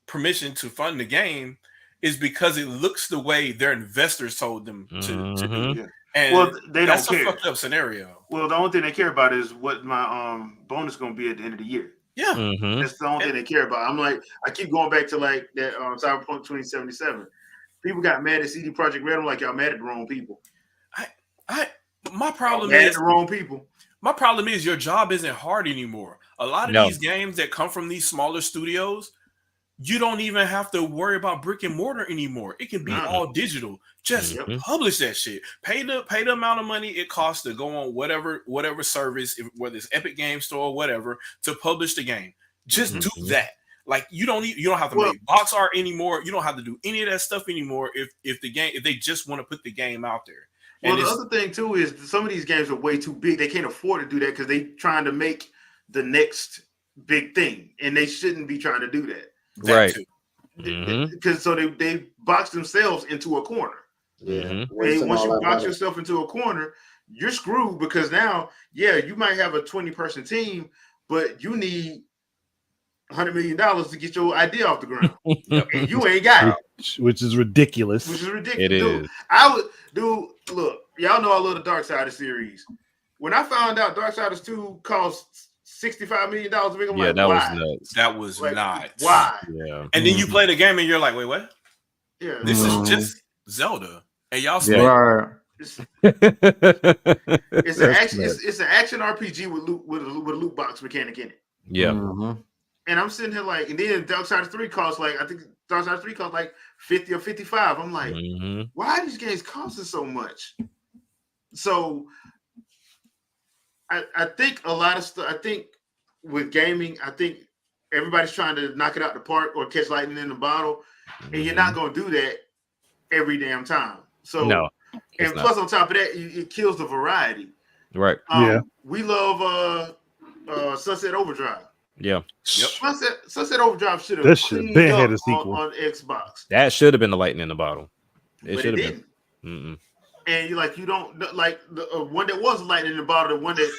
permission to fund the game is because it looks the way their investors told them to do. And they that's don't care. A fucked up scenario. Well, the only thing they care about is what my bonus going to be at the end of the year. Yeah, that's the only thing they care about. I'm like, I keep going back to like that Cyberpunk 2077. People got mad at CD Projekt Red. I'm like, y'all mad at the wrong people. My problem mad is at the wrong people. My problem is your job isn't hard anymore. A lot of these games that come from these smaller studios, you don't even have to worry about brick and mortar anymore. It can be all digital. Just publish that shit. Pay the amount of money it costs to go on whatever service, whether it's Epic Game Store or whatever, to publish the game. Just do that. Like you don't have to make box art anymore. You don't have to do any of that stuff anymore. If they just want to put the game out there. Well, the other thing too is some of these games are way too big. They can't afford to do that because they trying to make the next big thing, and they shouldn't be trying to do that. Right. Because so they box themselves into a corner. And once you box yourself into a corner, you're screwed because now, you might have a 20-person team, but you need $100 million to get your idea off the ground, and you ain't got it, which is ridiculous. It is. Look, y'all know I love the Darksiders series. When I found out Darksiders 2 cost $65 million, I'm like, that why? was nuts. That was nuts. Why? Yeah. And then you play the game and you're like, wait, what? Yeah. This is just Zelda, and y'all it's an action RPG with a loot box mechanic in it. Yeah. And I'm sitting here like, and then Darksiders 3 costs like, I think Darksiders 3 costs like 50 or 55. I'm like, why are these games costing so much? So I think a lot of stuff, I think with gaming, I think everybody's trying to knock it out the park or catch lightning in the bottle. And you're not going to do that every damn time. So, and plus on top of that, it kills the variety. Right. We love Sunset Overdrive. Yeah. Sunset Overdrive should have been had a sequel on Xbox. That should have been the lightning in the bottle. It should have been. And you don't like the one that was lightning in the bottle, the one that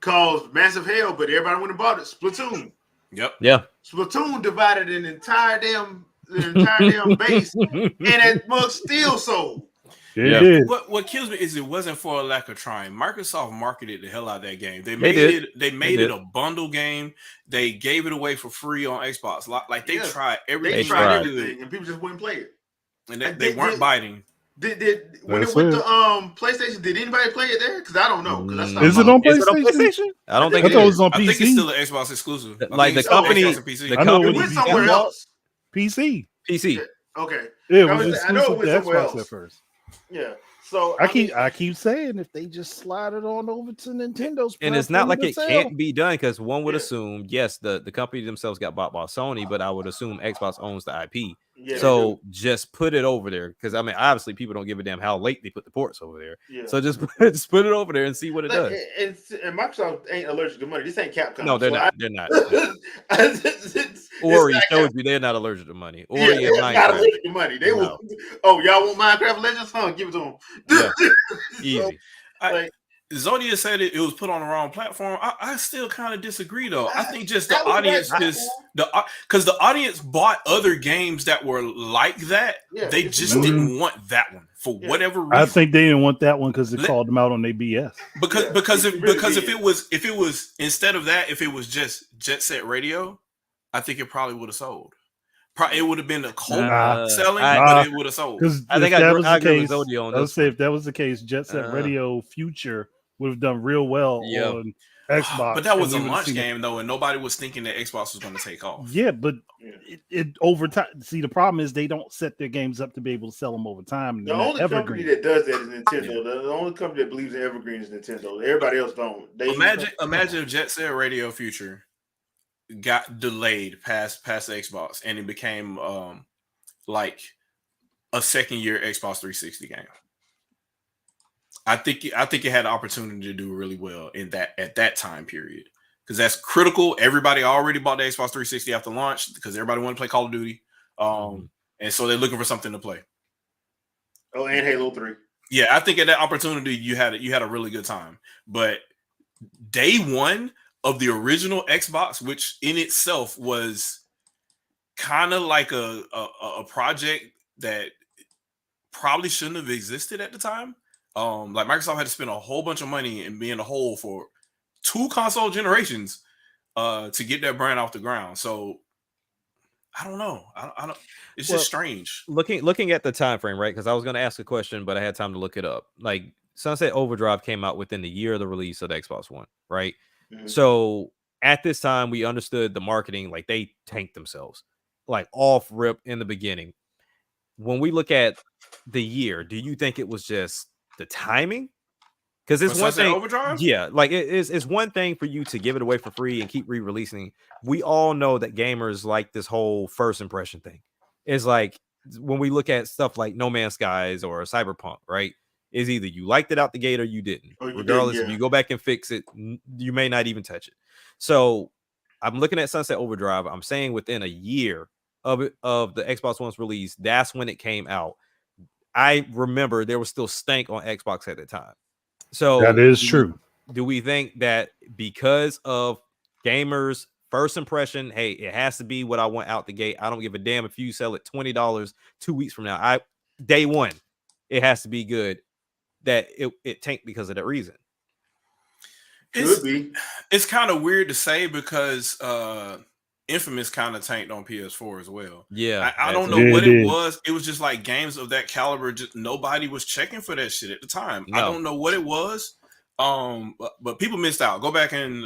caused massive hell, but everybody went and bought it. Splatoon. Yep. Yeah. Splatoon divided an entire damn base, and that mug still sold. What kills me is it wasn't for a lack of trying. Microsoft marketed the hell out of that game. They made it a bundle game. They gave it away for free on Xbox. Like they tried everything. They tried everything, and people just wouldn't play it. And they weren't biting. When it went to PlayStation, did anybody play it there? Because I don't know. Is it on PlayStation? I don't think it was on PC. I think it's still an Xbox exclusive. Like the company, it went somewhere else. PC. Okay. It was exclusive to Xbox at first. Yeah. So I keep saying if they just slide it on over to Nintendo's, and it's not like it can't be done because one would assume the company themselves got bought by Sony, but I would assume Xbox owns the IP. Yeah, So just put it over there, because I mean, obviously, people don't give a damn how late they put the ports over there. yeah. So just put it over there and see what it Like, does. and Microsoft ain't allergic to money. This ain't Capcom. No, they're so not. They're not. it's Ori not showed you they're not allergic to money. Yeah, Ori and they're not Minecraft. allergic to money. They will. Oh, y'all want Minecraft Legends? Huh? Give it to them. Yeah, So, easy. like, Zodia said it was put on the wrong platform. I still kind of disagree though. I think just the that was the audience right just because the audience bought other games that were like that. Yeah, They it's just true. didn't want that one for Yeah. whatever reason. I think they didn't want that one because it called them out on their BS. Because it really if it was instead of that, if it was just Jet Set Radio, I think it probably would have sold. It would have been a cult selling, but it would have sold. Because I think if that I was the agree with case, Zodio on I would this say one. if that was the case, Jet Set Radio Future would have done real well on Xbox. But that was a and we would've launch seen game though, and nobody was thinking that Xbox was going to take off. Yeah, but it over time. See, the problem is they don't set their games up to be able to sell them over time. The only company that does that is Nintendo. The only company that believes in evergreen is Nintendo. Everybody else don't. Imagine if Jet Set Radio Future got delayed past the Xbox, and it became like a second year Xbox 360 game. I think it had an opportunity to do really well at that time period, because that's critical. Everybody already bought the Xbox 360 after launch because everybody wanted to play Call of Duty, and so they're looking for something to play. Oh, and Halo 3. Yeah, I think at that opportunity you had a really good time. But day one of the original Xbox, which in itself was kind of like a project that probably shouldn't have existed at the time. Like Microsoft had to spend a whole bunch of money and be in the hole for 2 console generations to get that brand off the ground. So I don't know. I don't. It's just strange. Looking at the time frame, right? Because I was going to ask a question, but I had time to look it up. Like Sunset Overdrive came out within the year of the release of the Xbox One, right? Mm-hmm. So at this time, we understood the marketing, like they tanked themselves, like off rip in the beginning. When we look at the year, do you think it was just the timing? Because it's one thing, Overdrive? Yeah, like it's one thing for you to give it away for free and keep re-releasing. We all know that gamers like this whole first impression thing. It's like when we look at stuff like No Man's Skies or Cyberpunk, right? Is either you liked it out the gate or you didn't. Regardless, if you go back and fix it, you may not even touch it. So I'm looking at Sunset Overdrive. I'm saying within a year of the Xbox One's release, that's when it came out. I remember there was still stank on Xbox at the time. So that is true. Do we think that because of gamers' first impression, hey, it has to be what I want out the gate? I don't give a damn if you sell it $20 2 weeks from now. Day one, it has to be good. That it tanked because of that reason. It's kind of weird to say because Infamous kind of tanked on PS4 as well. Yeah, I don't know what it was. It was just like games of that caliber. Just nobody was checking for that shit at the time. No. I don't know what it was. But people missed out. Go back and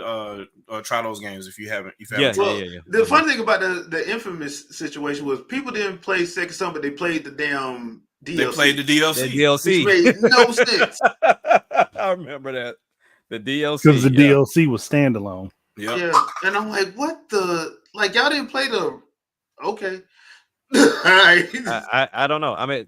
try those games if you haven't. Yeah. The funny thing about the Infamous situation was people didn't play Second Son, but they played the damn DLC. They played the DLC. Which made no sense. I remember that. The DLC. Because the DLC was standalone. Yep. Yeah. And I'm like, what the? Like, y'all didn't play the. Okay. I don't know. I mean,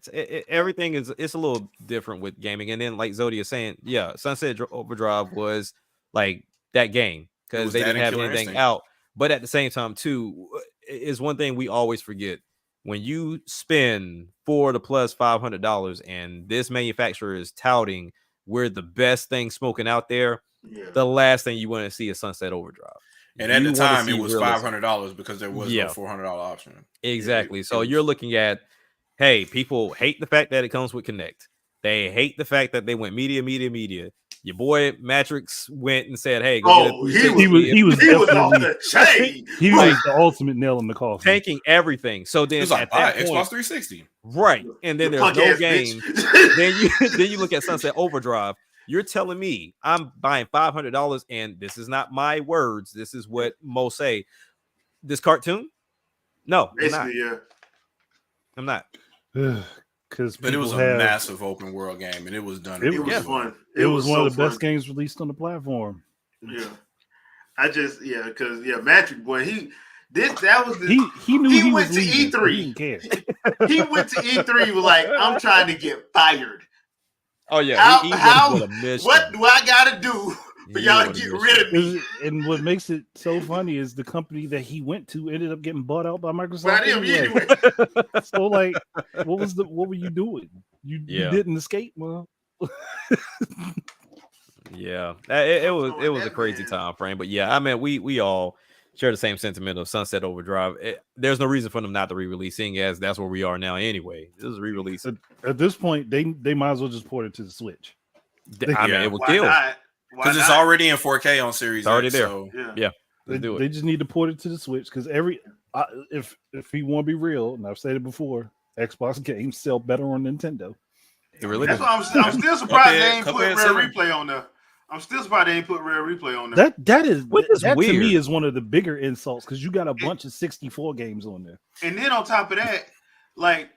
everything it's a little different with gaming. And then, like Zodia saying, yeah, Sunset Overdrive was like that game because they didn't have anything out. But at the same time, too, is one thing we always forget. When you spend $400 to plus $500 and this manufacturer is touting we're the best thing smoking out there, the last thing you want to see is Sunset Overdrive. And at the time, it was $500 because there was no $400 option. Exactly. So you're looking at, hey, people hate the fact that it comes with Kinect. They hate the fact that they went media. Your boy Matrix went and said, "Hey, go he was off the chain. He was the ultimate nail in the coffin, tanking everything." So then, at that point, Xbox 360, right? And then there's no game. then you look at Sunset Overdrive. You're telling me I'm buying $500, and this is not my words. This is what Mo say. This cartoon? No, I'm not. But it was a massive open world game, and it was done. It was fun. It was one of the best games released on the platform. Yeah, because Matrix boy, That was the He knew he went was to leaving, so he E3. didn't care. He went to E3 was like, I'm trying to get fired. Oh yeah, How what a mission. what do I gotta do for He y'all to was a get mission. rid of me? And what makes it so funny is the company that he went to ended up getting bought out by Microsoft. By them, anyway. anyway. So like, what were you doing? You didn't escape, well. Yeah, it was Oh, a that crazy man. time frame, but yeah, I mean, we all share the same sentiment of Sunset Overdrive. There's no reason for them not to re-release, seeing as that's where we are now anyway. This is re-release. At this point, they might as well just port it to the Switch. I mean, Yeah. it would Why kill. not? Why Because it's not? already in 4K on Series It's already X, there. So Yeah. Let's do it. They just need to port it to the Switch because if he want to be real, and I've said it before, Xbox games sell better on Nintendo. It really That's does. why I'm still surprised they ain't put Cuphead Rare selling. Replay on there. I'm still surprised they ain't put Rare Replay on there. Which is that to weird. me is one of the bigger insults because you got a bunch of 64 games on there. And then on top of that, like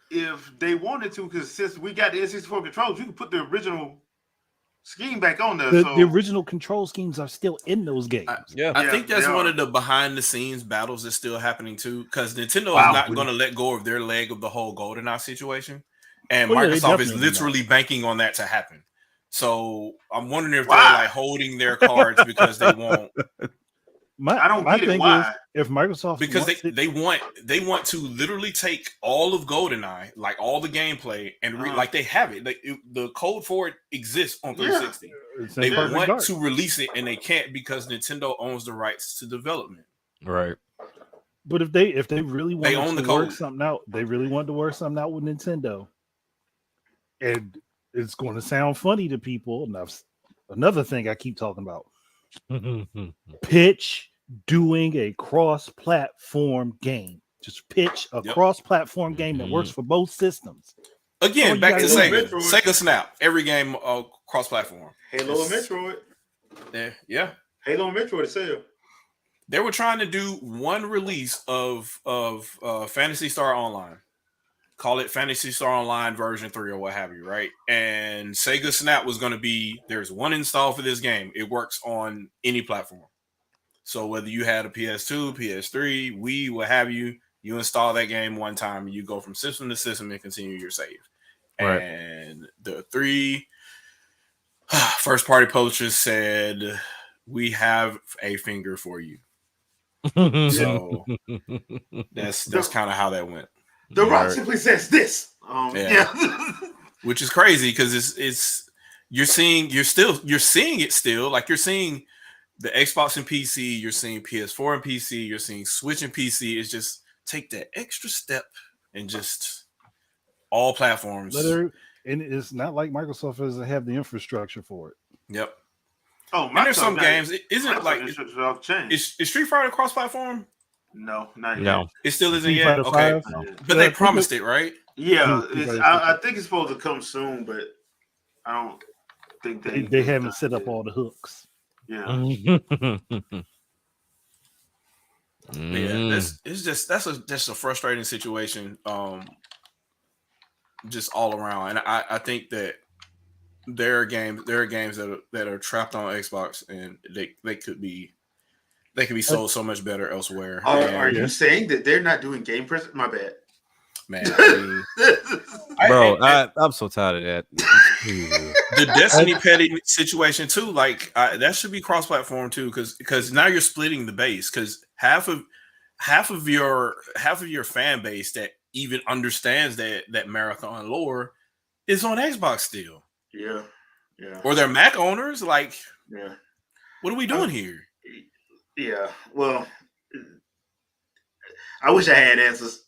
if they wanted to, because since we got the N64 controls, you can put the original scheme back on there. The original control schemes are still in those games. I think that's they one are. of the behind the scenes battles that's still happening too, because Nintendo Wow. is not going to let go of their leg of the whole GoldenEye situation, and Well, yeah, they Microsoft is definitely literally banking on that to happen. So I'm wondering if Why? they're like holding their cards because they won't, I don't my get it. thing Why? is, if Microsoft because wants it- they want to literally take all of GoldenEye, like all the gameplay, and like they have it. Like the code for it exists on 360. it's in They perfect want dark. to release it and they can't because Nintendo owns the rights to development. Right. But if they really They wanted own to the work code. something out, they really wanted to work something out with Nintendo. And it's going to sound funny to people. And another thing I keep talking about. Pitch doing a cross-platform game. Just pitch a cross-platform game that works for both systems. Again, back to Halo and Sega. Metroid. Sega Snap. Every game cross-platform. Halo and Metroid. Yeah. Halo and Metroid sale. They were trying to do one release of Phantasy Star Online. Call it Phantasy Star Online version 3 or what have you, right? And Sega Snap was going to be, there's one install for this game. It works on any platform. So whether you had a PS2, PS3, Wii, what have you, you install that game one time and you go from system to system and continue your save. Right. And the 3 first party publishers said, we have a finger for you. So that's kind of how that went. The Rock simply says this. Which is crazy because it's you're seeing it still. Like you're seeing the Xbox and PC, you're seeing PS4 and PC, you're seeing Switch and PC. It's just take that extra step and just all platforms. And it's not like Microsoft doesn't have the infrastructure for it. Yep. Oh, and there's some games. Isn't it like is Street Fighter cross-platform? No, not yet. No. It still isn't Street yet. Fighter Okay, 5? but they promised it, right? Yeah, Street Fighter I think it's supposed to come soon, but I don't think they haven't set up all the hooks. Yeah. Yeah, that's a frustrating situation, just all around. And I think that there are games that are trapped on Xbox, and they could be sold so much better elsewhere. Are you saying that they're not doing game present? My bad. Man, I mean, bro, I'm so tired of that. The Destiny petty situation too, like that should be cross-platform too, because now you're splitting the base, because half of your fan base that even understands that marathon lore is on Xbox still. Yeah. Or they're Mac owners. Like, yeah, what are we doing here? Yeah. Well, I wish I had answers.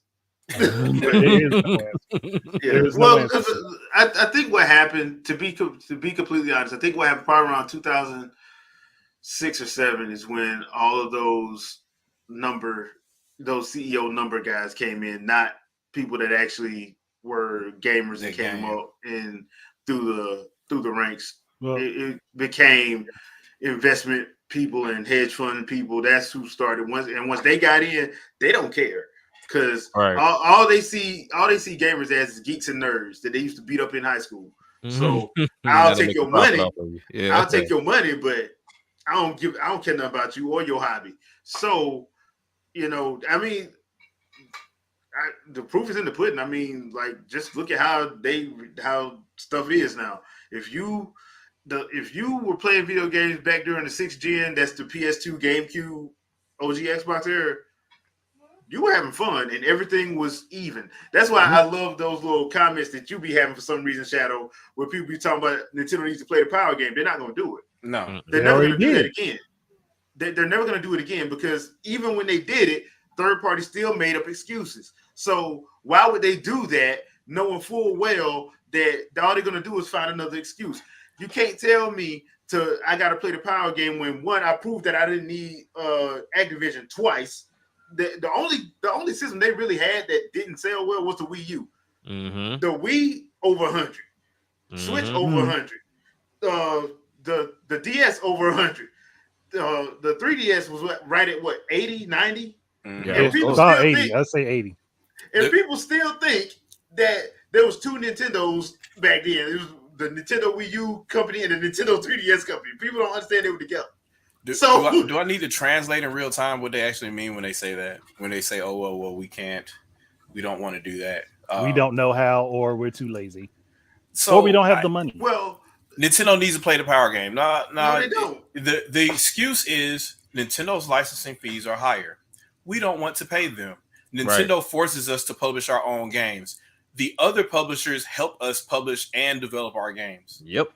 Yeah. Well, I think what happened, to be completely honest, I think what happened probably around 2006 or 7 is when all of those CEO number guys came in, not people that actually were gamers and came up and through the ranks. Well, it became investment people and hedge fund people. That's who started. Once they got in, they don't care. Because all they see gamers as is geeks and nerds that they used to beat up in high school. Mm-hmm. So I'll take your money. Yeah. I'll take your money, but I don't care nothing about you or your hobby. So you know, I mean, the proof is in the pudding. I mean, like, just look at how stuff is now. If you were playing video games back during the 6th gen, that's the PS2, GameCube, OG Xbox era, you were having fun and everything was even. That's why I love those little comments that you be having for some reason, Shadow, where people be talking about Nintendo needs to play the power game. They're not going to do it. No, They're never going to do that again. They're never going to do it again because even when they did it, third party still made up excuses. So why would they do that knowing full well that all they're going to do is find another excuse? You can't tell me I got to play the power game when, one, I proved that I didn't need Activision twice. The only system they really had that didn't sell well was the Wii U. Mm-hmm. The Wii over 100, Switch over 100, the DS over 100. The 3DS was right at what, 80, 90? Yeah, And people about still 80. think, I'd say 80. and people still think that there was two Nintendos back then. It was the Nintendo Wii U company and the Nintendo 3DS company. People don't understand they were together. Do I need to translate in real time what they actually mean when they say that? When they say, "Oh well, we don't want to do that. We don't know how, or we're too lazy, so or we don't have the money." Well, Nintendo needs to play the power game. No, they don't. The excuse is Nintendo's licensing fees are higher. We don't want to pay them. Nintendo forces us to publish our own games. The other publishers help us publish and develop our games. Yep.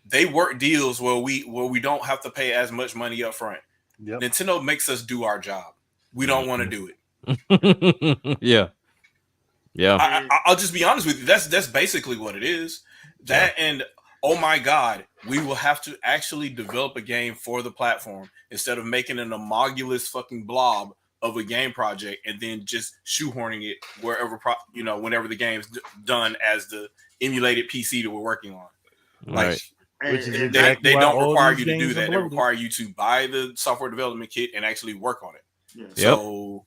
They work deals where we don't have to pay as much money up front. Yep. Nintendo makes us do our job. We don't want to do it. Yeah. I'll just be honest with you. That's basically what it is. That and oh my God, we will have to actually develop a game for the platform instead of making an homologous fucking blob of a game project and then just shoehorning it wherever whenever the game's done as the emulated PC that we're working on. Right. Which is They exactly why don't all require these you to do games that. are They bloated. require you to buy the software development kit and actually work on it. Yeah. So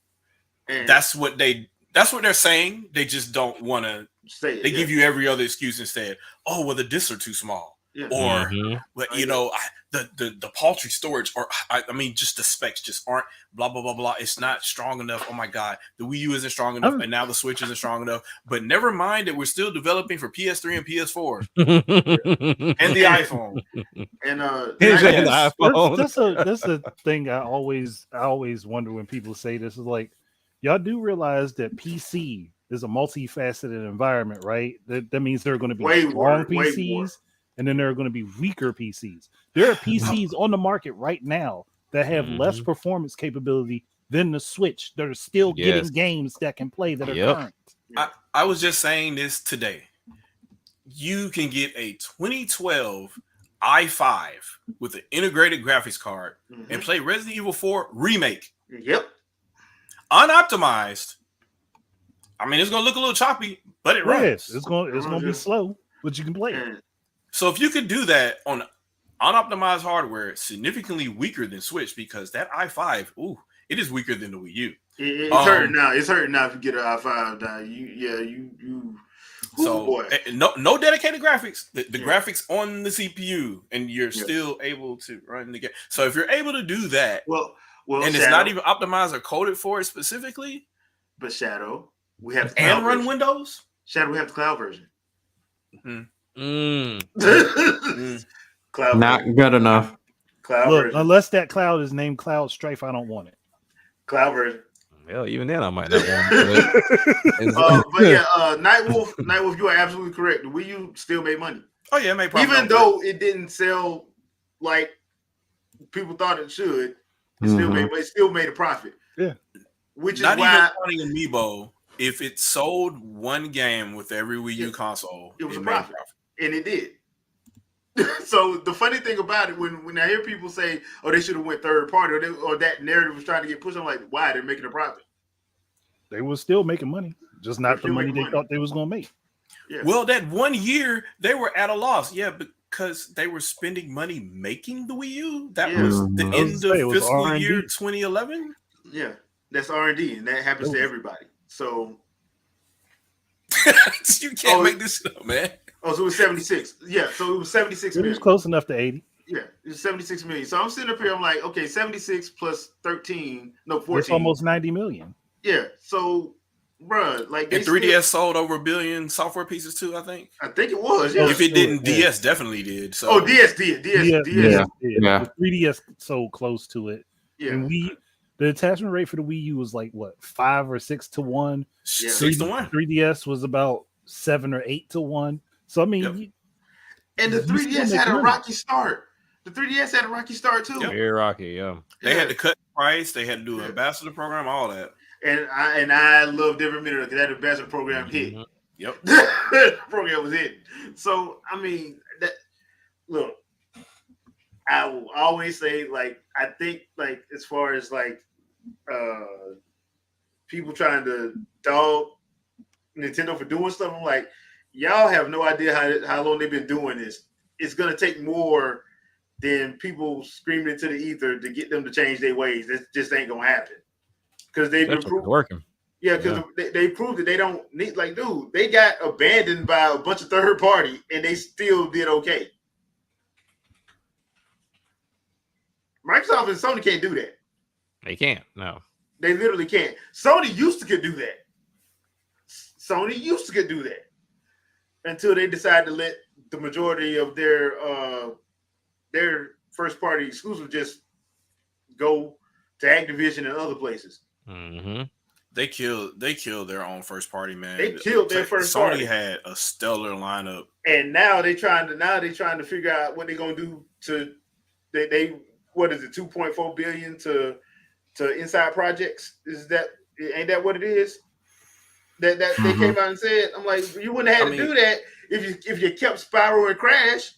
that's what they're saying. They just don't want to say it. They give you every other excuse instead. Oh, well, the discs are too small. Yeah. Or Mhm. the paltry storage, or I mean, just the specs just aren't blah blah blah blah. It's not strong enough. Oh my God, the Wii U isn't strong enough, and now the Switch isn't strong enough. But never mind that we're still developing for PS3 and PS4 and the iPhone. And the iPhone. That's a thing I always wonder when people say this is like, y'all do realize that PC is a multifaceted environment, right? That means there are going to be strong PCs. And then there are going to be weaker PCs. There are PCs on the market right now that have less performance capability than the Switch that are still getting games that can play that are current. I was just saying this today. You can get a 2012 i5 with an integrated graphics card and play Resident Evil 4 Remake. Yep. Unoptimized. I mean, it's going to look a little choppy, but it runs. It's going to be slow, but you can play it. So if you could do that on unoptimized hardware, significantly weaker than Switch, because that i5, it is weaker than the Wii U. It's hurting now. It's hurting now if you get an i5 now. You. So no dedicated graphics. The graphics on the CPU, and you're still able to run the game. So if you're able to do that, well, and it's not even optimized or coded for it specifically, but Shadow, we have and run Windows. Shadow, we have the cloud version. Cloud not version. Good enough. Cloud Look, version. Unless that cloud is named Cloud Strife, I don't want it. Cloud version. Well, even then, I might not want it. But yeah, Nightwolf, you are absolutely correct. The Wii U still made money. Oh yeah, it made profit. Even though it didn't sell like people thought it should, it still made a profit. Yeah, which is not why even counting Amiibo. If it sold one game with every Wii U console, it was a profit, and it did. So the funny thing about it, when I hear people say, "Oh, they should have went third party," or that narrative was trying to get pushed, I'm like, "Why? They're making a profit." They were still making money, just not the money they thought they was going to make. Yeah. Well, that 1 year they were at a loss, because they were spending money making the Wii U. That was the end of fiscal year 2011. Yeah, that's R&D, and that happens to everybody. So you can't make this up, man. Oh, so it was 76. Yeah, so it was 76 million. It was close enough to 80. Yeah, it's 76 million. So I'm sitting up here. I'm like, okay, 76 plus 13, no 14. It's almost 90 million. Yeah. So, bruh, like they And 3DS sold over 1 billion software pieces too, I think. I think it was. Yeah. If it didn't, yeah. DS definitely did. So Oh, DS did. DS. Yeah. Yeah. The 3DS sold close to it. Yeah. And the attachment rate for the Wii U was like what 5 or 6 to 1. 6 to 1. 3DS was about 7 or 8 to 1. So I mean, Yep. And the you still 3DS make had a money. rocky start. The 3DS had a rocky start too. Yep. Very rocky, yeah. They had to cut the price. They had to do an ambassador program, all that. And I loved every minute of it because that ambassador program hit. Mhm. Yep. The program was hit. So I mean, look, I will always say, like, I think, like, as far as like people trying to dog Nintendo for doing stuff, I'm like, y'all have no idea how long they've been doing this. It's gonna take more than people screaming into the ether to get them to change their ways. It just ain't gonna happen because they've been Especially if it's working. Yeah, because they proved that they don't need, like, dude, they got abandoned by a bunch of third party and they still did okay. Microsoft and Sony can't do that. They can't. No. They literally can't. Sony used to could do that. Sony used to could do that until they decided to let the majority of their first party exclusive just go to Activision and other places. Mm-hmm. They killed their own first party, man. They killed their first Sony party. had a stellar lineup. And now they're trying to figure out what they're gonna do to they what is it, 2.4 billion to inside projects? Ain't that what it is? That they came out and said, I'm like, you wouldn't have had to do that if you kept Spyro and Crash.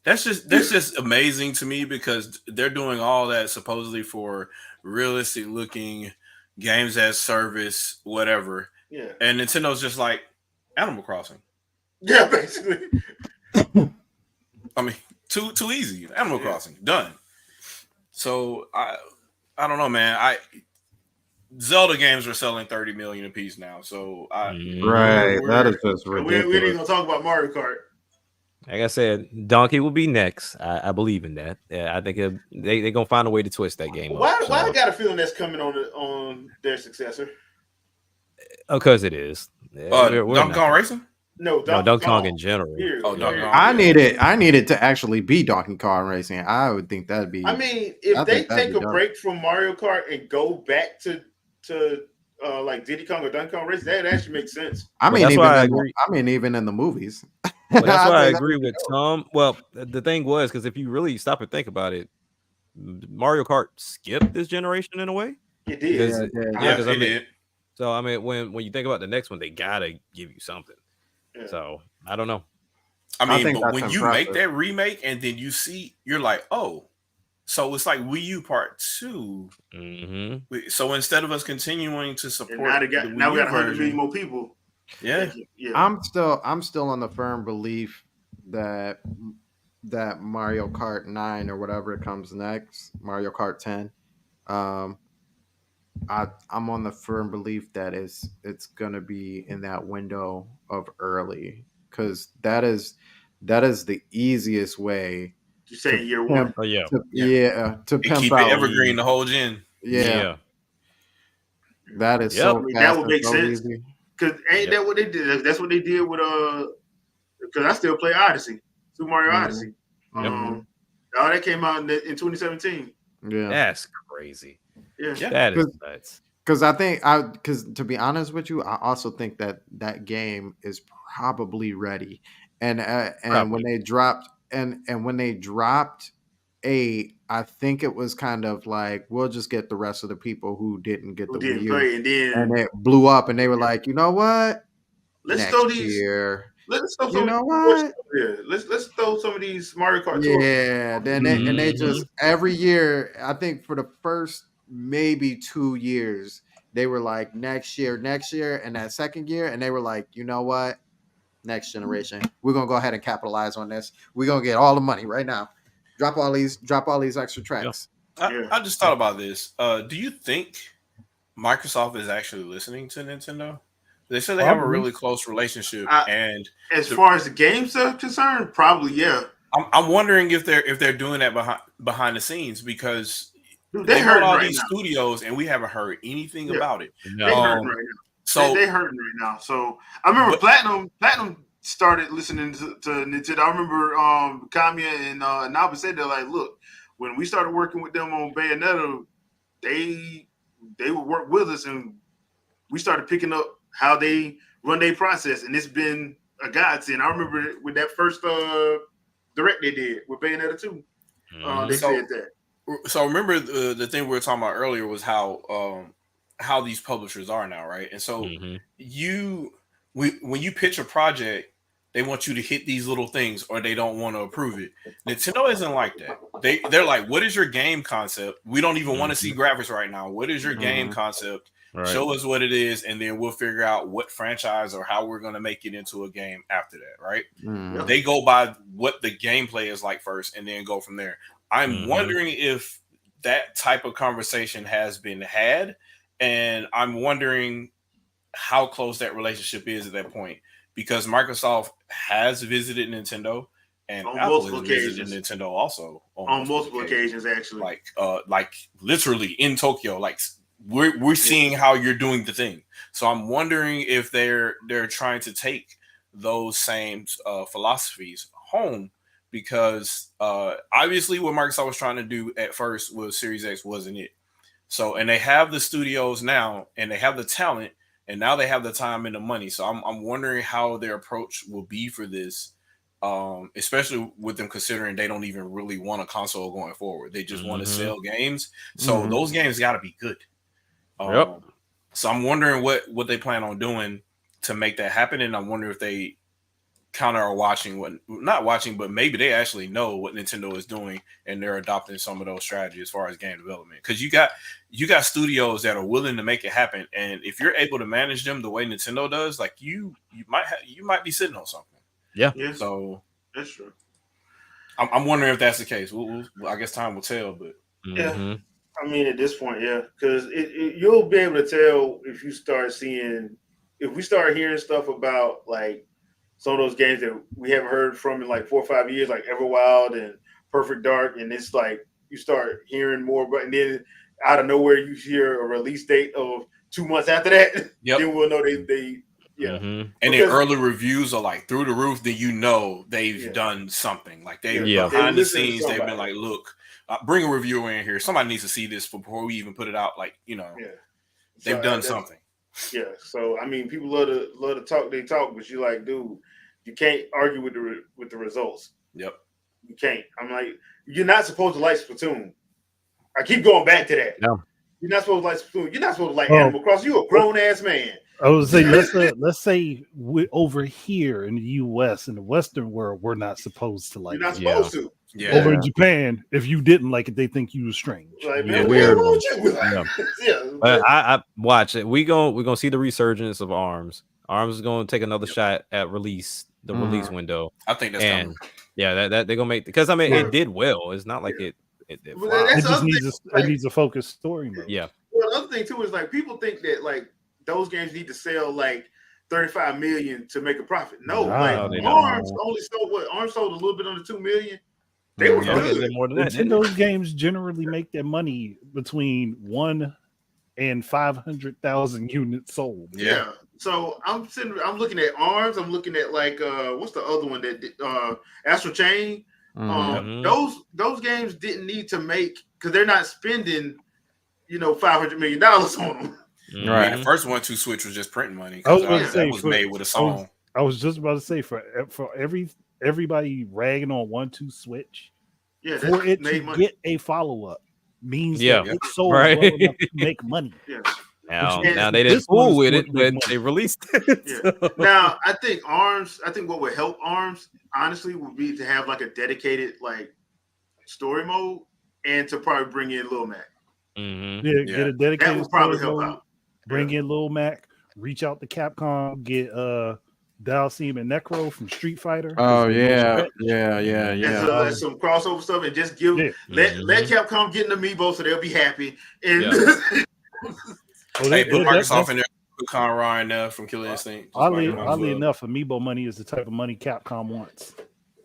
That's just amazing to me because they're doing all that supposedly for realistic looking games as service, whatever. Yeah. And Nintendo's just like Animal Crossing. Yeah, basically. I mean, too easy. Animal Crossing, done. So I don't know, man. Zelda games are selling 30 million a piece now. So Right, that is just ridiculous. We ain't gonna talk about Mario Kart. Like I said, Donkey will be next. I believe in that. Yeah, I think they're gonna find a way to twist that game. Why I got a feeling that's coming on their successor? Because it is. Donkey Kong Racing? No, Donkey Kong in general. Donkey Kong. I needed to actually be Donkey Kong Racing. I would think that'd be. I mean, if they take a break from Mario Kart and go back to like Diddy Kong or Donkey Kong Racing, that actually makes sense. I mean, that's even in the movies. Well, that's why I agree with Tom. Well, the thing was, because if you really stop and think about it, Mario Kart skipped this generation in a way. It did. It did. So I mean, when you think about the next one, they gotta give you something. Yeah. So I don't know. I mean, but when you make that remake and then you see, you're like, oh, so it's like Wii U Part 2. Mm-hmm. So instead of us continuing to support, now we got 100 million more people. Yeah. I'm still on the firm belief that Mario Kart 9 or whatever it comes next, Mario Kart 10. I'm on the firm belief that it's gonna be in that window of early, because that is the easiest way. You say year one? Oh yeah, to pimp keep out it evergreen the whole gen. Yeah. That is so fast. That would make sense. Easy. Because ain't that what they did? That's what they did with because I still play Odyssey, Super Mario Odyssey. All that came out in 2017. Yeah, that's crazy. Yeah, that is nuts. Because to be honest with you, I also think that game is probably ready. And when they dropped when they dropped 8, I think it was kind of like, we'll just get the rest of the people who didn't get the Wii U, and it blew up, and they were like, you know what? Let's throw some of these Mario Kart. Yeah, then they just every year, I think for the first maybe 2 years, they were like next year, and that second year, and they were like, you know what? Next generation, we're gonna go ahead and capitalize on this. We're gonna get all the money right now. Drop all these extra tracks. I just thought about this. Do you think Microsoft is actually listening to Nintendo? They said they have a really close relationship, and as far as the games are concerned, probably yeah. I'm wondering if they're doing that behind the scenes because Dude, they they bought hurting all right these now. studios and we haven't heard anything Yeah. about it. They No. hurting right now. So They hurting right now. So I remember But- Platinum started listening to Nintendo. I remember Kamiya and Naba said they're like, look, when we started working with them on Bayonetta, they would work with us and we started picking up how they run their process, and it's been a godsend. I remember with that first direct they did with Bayonetta 2. They said that. So remember the thing we were talking about earlier was how these publishers are now, right? And so when you pitch a project, they want you to hit these little things or they don't want to approve it. Nintendo isn't like that. They're like, what is your game concept? We don't even want to see graphics right now. What is your game concept? Right. Show us what it is, and then we'll figure out what franchise or how we're going to make it into a game after that, right? They go by what the gameplay is like first and then go from there. I'm wondering if that type of conversation has been had, and I'm wondering how close that relationship is at that point, because Microsoft has visited Nintendo and On Apple has multiple visited occasions. Nintendo also On multiple occasions, actually. like literally in Tokyo, like we're seeing how you're doing the thing. So I'm wondering if they're trying to take those same philosophies home, because obviously what Microsoft was trying to do at first was Series X wasn't it. So, and they have the studios now and they have the talent and now they have the time and the money. So I'm wondering how their approach will be for this, especially with them considering they don't even really want a console going forward. They just want to sell games. So those games got to be good. So I'm wondering what they plan on doing to make that happen. And I wonder if they kind of are not watching, but maybe they actually know what Nintendo is doing and they're adopting some of those strategies as far as game development. Because you got studios that are willing to make it happen, and if you're able to manage them the way Nintendo does, like you might be sitting on something. Yeah. So that's true. I'm wondering if that's the case. I guess time will tell, but yeah. I mean, at this point, yeah, because you'll be able to tell if we start hearing stuff about like some of those games that we haven't heard from in like 4 or 5 years, like Everwild and Perfect Dark, and it's like you start hearing more, but and then out of nowhere you hear a release date of 2 months after that. Then we'll know they and then early reviews are like through the roof. Then they've done something. Like behind the scenes they've been like, look, bring a reviewer in here. Somebody needs to see this before we even put it out. Like they've done something. Yeah. So I mean, people love to talk. They talk, but you're like, dude, you can't argue with the results. Yep. You can't. I'm like, you're not supposed to like Splatoon. I keep going back to that. No. You're not supposed to like Splatoon. You're not supposed to like Animal Crossing. You're a grown ass man. I was saying, let's say we over here in the U.S. in the Western world, we're not supposed to like. You're not supposed to. Yeah. Over in Japan, if you didn't like it, they think you were strange. Like, man, weird. I watch it. We're gonna see the resurgence of ARMS. ARMS is gonna take another shot at release window. I think that's coming. Yeah, that they're gonna make, because I mean it did well. It's not like it needs a focused story mode. Yeah. Well, the other thing too is like people think that like those games need to sell like 35 million to make a profit. No, ARMS only sold ARMS sold a little bit under 2 million. They were good. More than that. Nintendo's games generally make their money between 1 and 500,000 units sold. Yeah. So I'm looking at ARMS. I'm looking at like what's the other one that Astral Chain. Those games didn't need to make, because they're not spending $500 million on them. Right. I mean, the first 1-2 Switch was just printing money. I was about to say, that was made with a song. I was just about to say, for everybody ragging on 1-2 Switch, for it to get a follow-up means that it sold well enough to make money. Yeah. Now they didn't fool with it, but they released it. Yeah. Now I think what would help ARMS honestly would be to have like a dedicated like story mode, and to probably bring in Lil Mac. Get a dedicated. That would probably help out. Bring in Lil Mac. Reach out to Capcom. Get Dalsim and Necro from Street Fighter. Oh yeah. There's some crossover stuff, and just let Capcom get an amiibo so they'll be happy. And hey, put Microsoft in there. Conroy from Killer Instinct. Oddly enough, amiibo money is the type of money Capcom wants.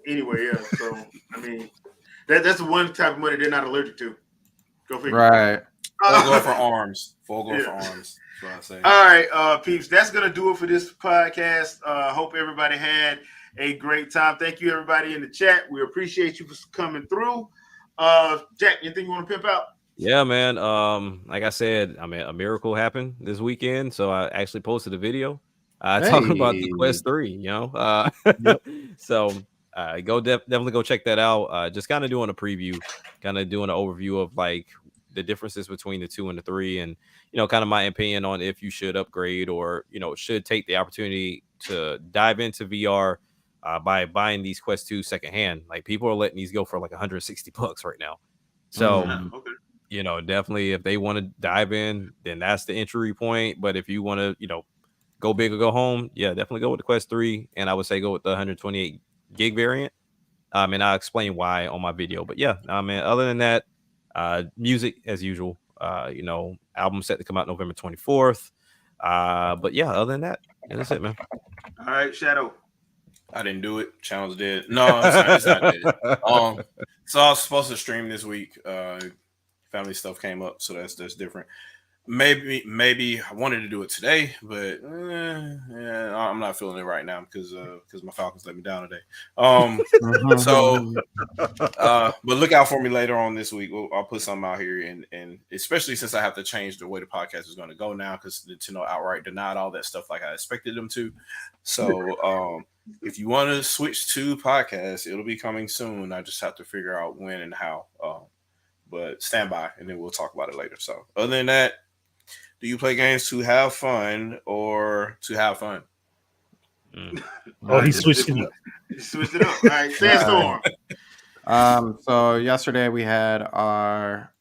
anyway. Yeah. So I mean, that's the one type of money they're not allergic to. Go figure. Right. Full go for arms. Full go Yeah. for arms. That's what I say. All right, peeps. That's gonna do it for this podcast. Hope everybody had a great time. Thank you, everybody in the chat. We appreciate you for coming through. Jack, anything you want to pimp out? Yeah, man. Like I said, I mean, a miracle happened this weekend, so I actually posted a video talking about the Quest 3. You know, Yep. so definitely go check that out. Just kind of doing a preview, kind of doing an overview of like the differences between the 2 and the 3, and kind of my opinion on if you should upgrade or should take the opportunity to dive into VR by buying these Quest 2 secondhand. Like people are letting these go for like $160 right now. So. Okay. Definitely if they want to dive in, then that's the entry point. But if you want to, go big or go home, yeah, definitely go with the Quest 3. And I would say go with the 128 gig variant. And I'll explain why on my video. But yeah, other than that, music as usual. Album set to come out November 24th. But yeah, other than that, that's it, man. All right, Shadow. I didn't do it. Channel's dead. No, it's not dead. So I was supposed to stream this week. Family stuff came up, so that's different. Maybe I wanted to do it today, but yeah, I'm not feeling it right now because my Falcons let me down today. But look out for me later on this week. I'll put something out here, and especially since I have to change the way the podcast is going to go now because Nintendo outright denied all that stuff like I expected them to. So if you want to switch to podcasts, it'll be coming soon. I just have to figure out when and how. But stand by, and then we'll talk about it later. So other than that, do you play games to have fun or to have fun? Oh, he switched it up. He switched it up. All right, Sandstorm. So yesterday we had our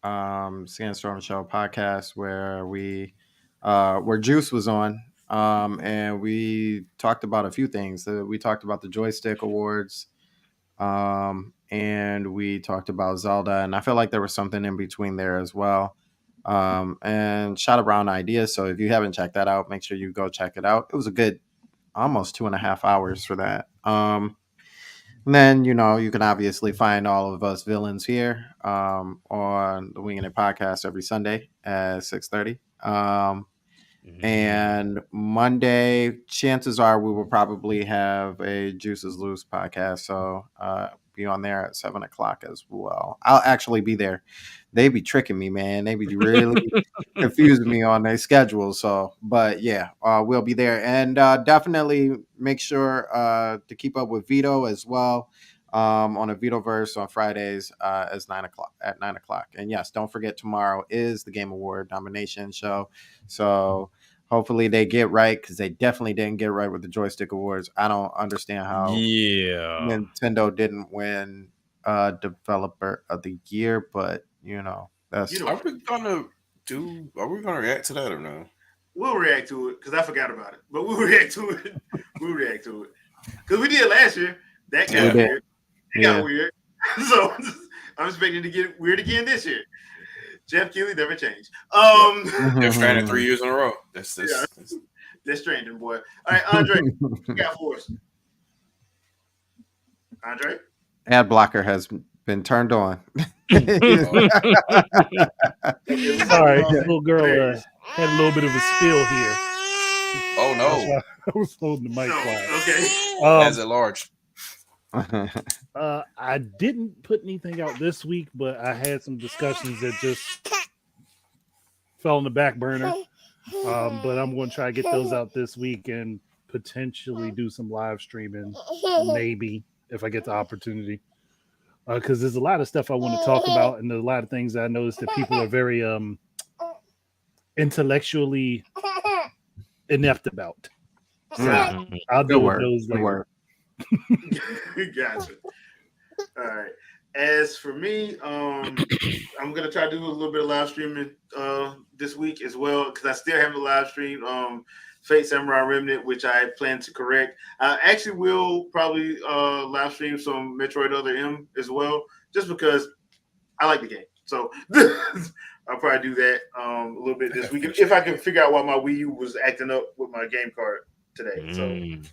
Sandstorm Show podcast where where Juice was on, and we talked about a few things. We talked about the Joystick Awards. And we talked about Zelda, and I feel like there was something in between there as well. And shot around ideas. So if you haven't checked that out, make sure you go check it out. It was a good almost 2.5 hours for that. And then, you can obviously find all of us villains here on the Wingin podcast every Sunday at 6:30. And Monday, chances are we will probably have a Juices Loose podcast. So be on there at 7:00 as well. I'll actually be there. They be tricking me, man. They be really confusing me on their schedule. So, but yeah, we'll be there. And definitely make sure to keep up with Vito as well on a Vitoverse on Fridays at 9:00. And yes, don't forget tomorrow is the Game Award nomination show. So hopefully they get right because they definitely didn't get right with the Joystick Awards. I don't understand how Nintendo didn't win Developer of the Year, but that's. Are we gonna react to that or no? We'll react to it because I forgot about it, but we'll react to it. Because we did last year. That got weird. It got weird. So I'm expecting to get weird again this year. Jeff Keighley never changed. They're stranded 3 years in a row. That's They're stranded, boy. All right, Andre, what you got for us? Andre? Ad blocker has been turned on. Sorry, little girl had a little bit of a spill here. Oh no! I was holding the mic wide. Okay. As at large. I didn't put anything out this week, but I had some discussions that just fell on the back burner. But I'm going to try to get those out this week and potentially do some live streaming, maybe if I get the opportunity. Because there's a lot of stuff I want to talk about, and there's a lot of things I noticed that people are very intellectually inept about. So I'll deal with those later. Gotcha. All right. As for me, I'm gonna try to do a little bit of live streaming this week as well because I still haven't live streamed Fate Samurai Remnant, which I plan to correct. I actually will probably live stream some Metroid Other M as well, just because I like the game. So I'll probably do that a little bit this week if I can figure out why my Wii U was acting up with my game card today. So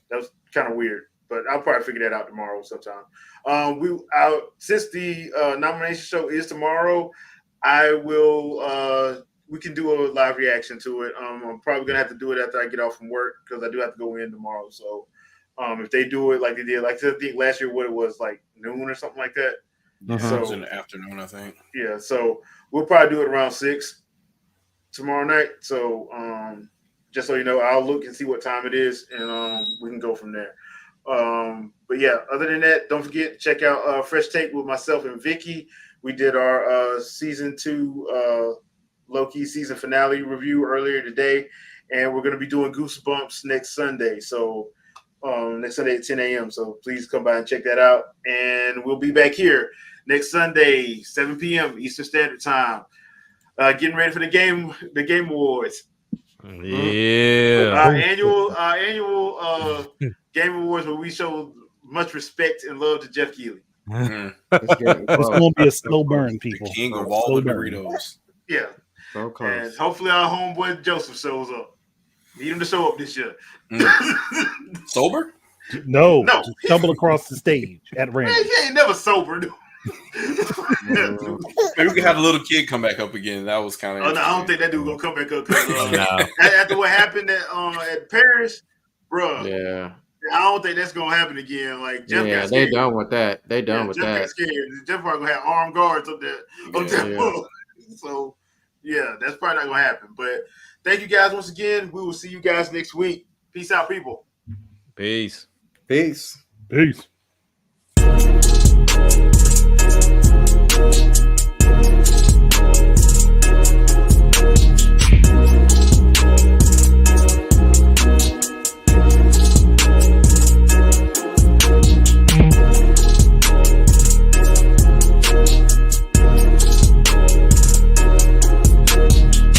that was kind of weird. but I'll probably figure that out tomorrow sometime. Since the nomination show is tomorrow, I will. We can do a live reaction to it. I'm probably gonna have to do it after I get off from work because I do have to go in tomorrow. So, if they do it like they did, like I think last year, what it was like noon or something like that. Yeah, So it was in the afternoon, I think. Yeah, so we'll probably do it around 6 tomorrow night. So, just so you know, I'll look and see what time it is, and we can go from there. But yeah, other than that, don't forget to check out Fresh Take with myself and Vicky. We did our season 2 low-key season finale review earlier today, and we're going to be doing Goosebumps next Sunday. So next Sunday at 10 a.m. So please come by and check that out, and we'll be back here next Sunday, 7 p.m. Eastern Standard Time. Getting ready for the Game Awards. Yeah. Our annual Game Awards where we show much respect and love to Jeff Keighley. It's getting It's close. going to be a slow burn, people. The king of Slow all the burn. Doritos. Yeah. So And close. hopefully our homeboy Joseph shows up. Need him to show up this year. Sober? No, No. just stumble across the stage at Man, random. he ain't never sober. Dude. Maybe we could have the little kid come back up again. That was kind of. Oh, no, I don't think that dude gonna come back up. 'Cause, No. after what happened at Paris, bro, Yeah. I don't think that's gonna happen again. Like Jeff Yeah, got they scared. done with that. They done with Jeff that. got scared. Jeff probably gonna have armed guards up there. Yeah. So yeah, that's probably not gonna happen. But thank you guys once again. We will see you guys next week. Peace out, people. Peace. Peace. Peace.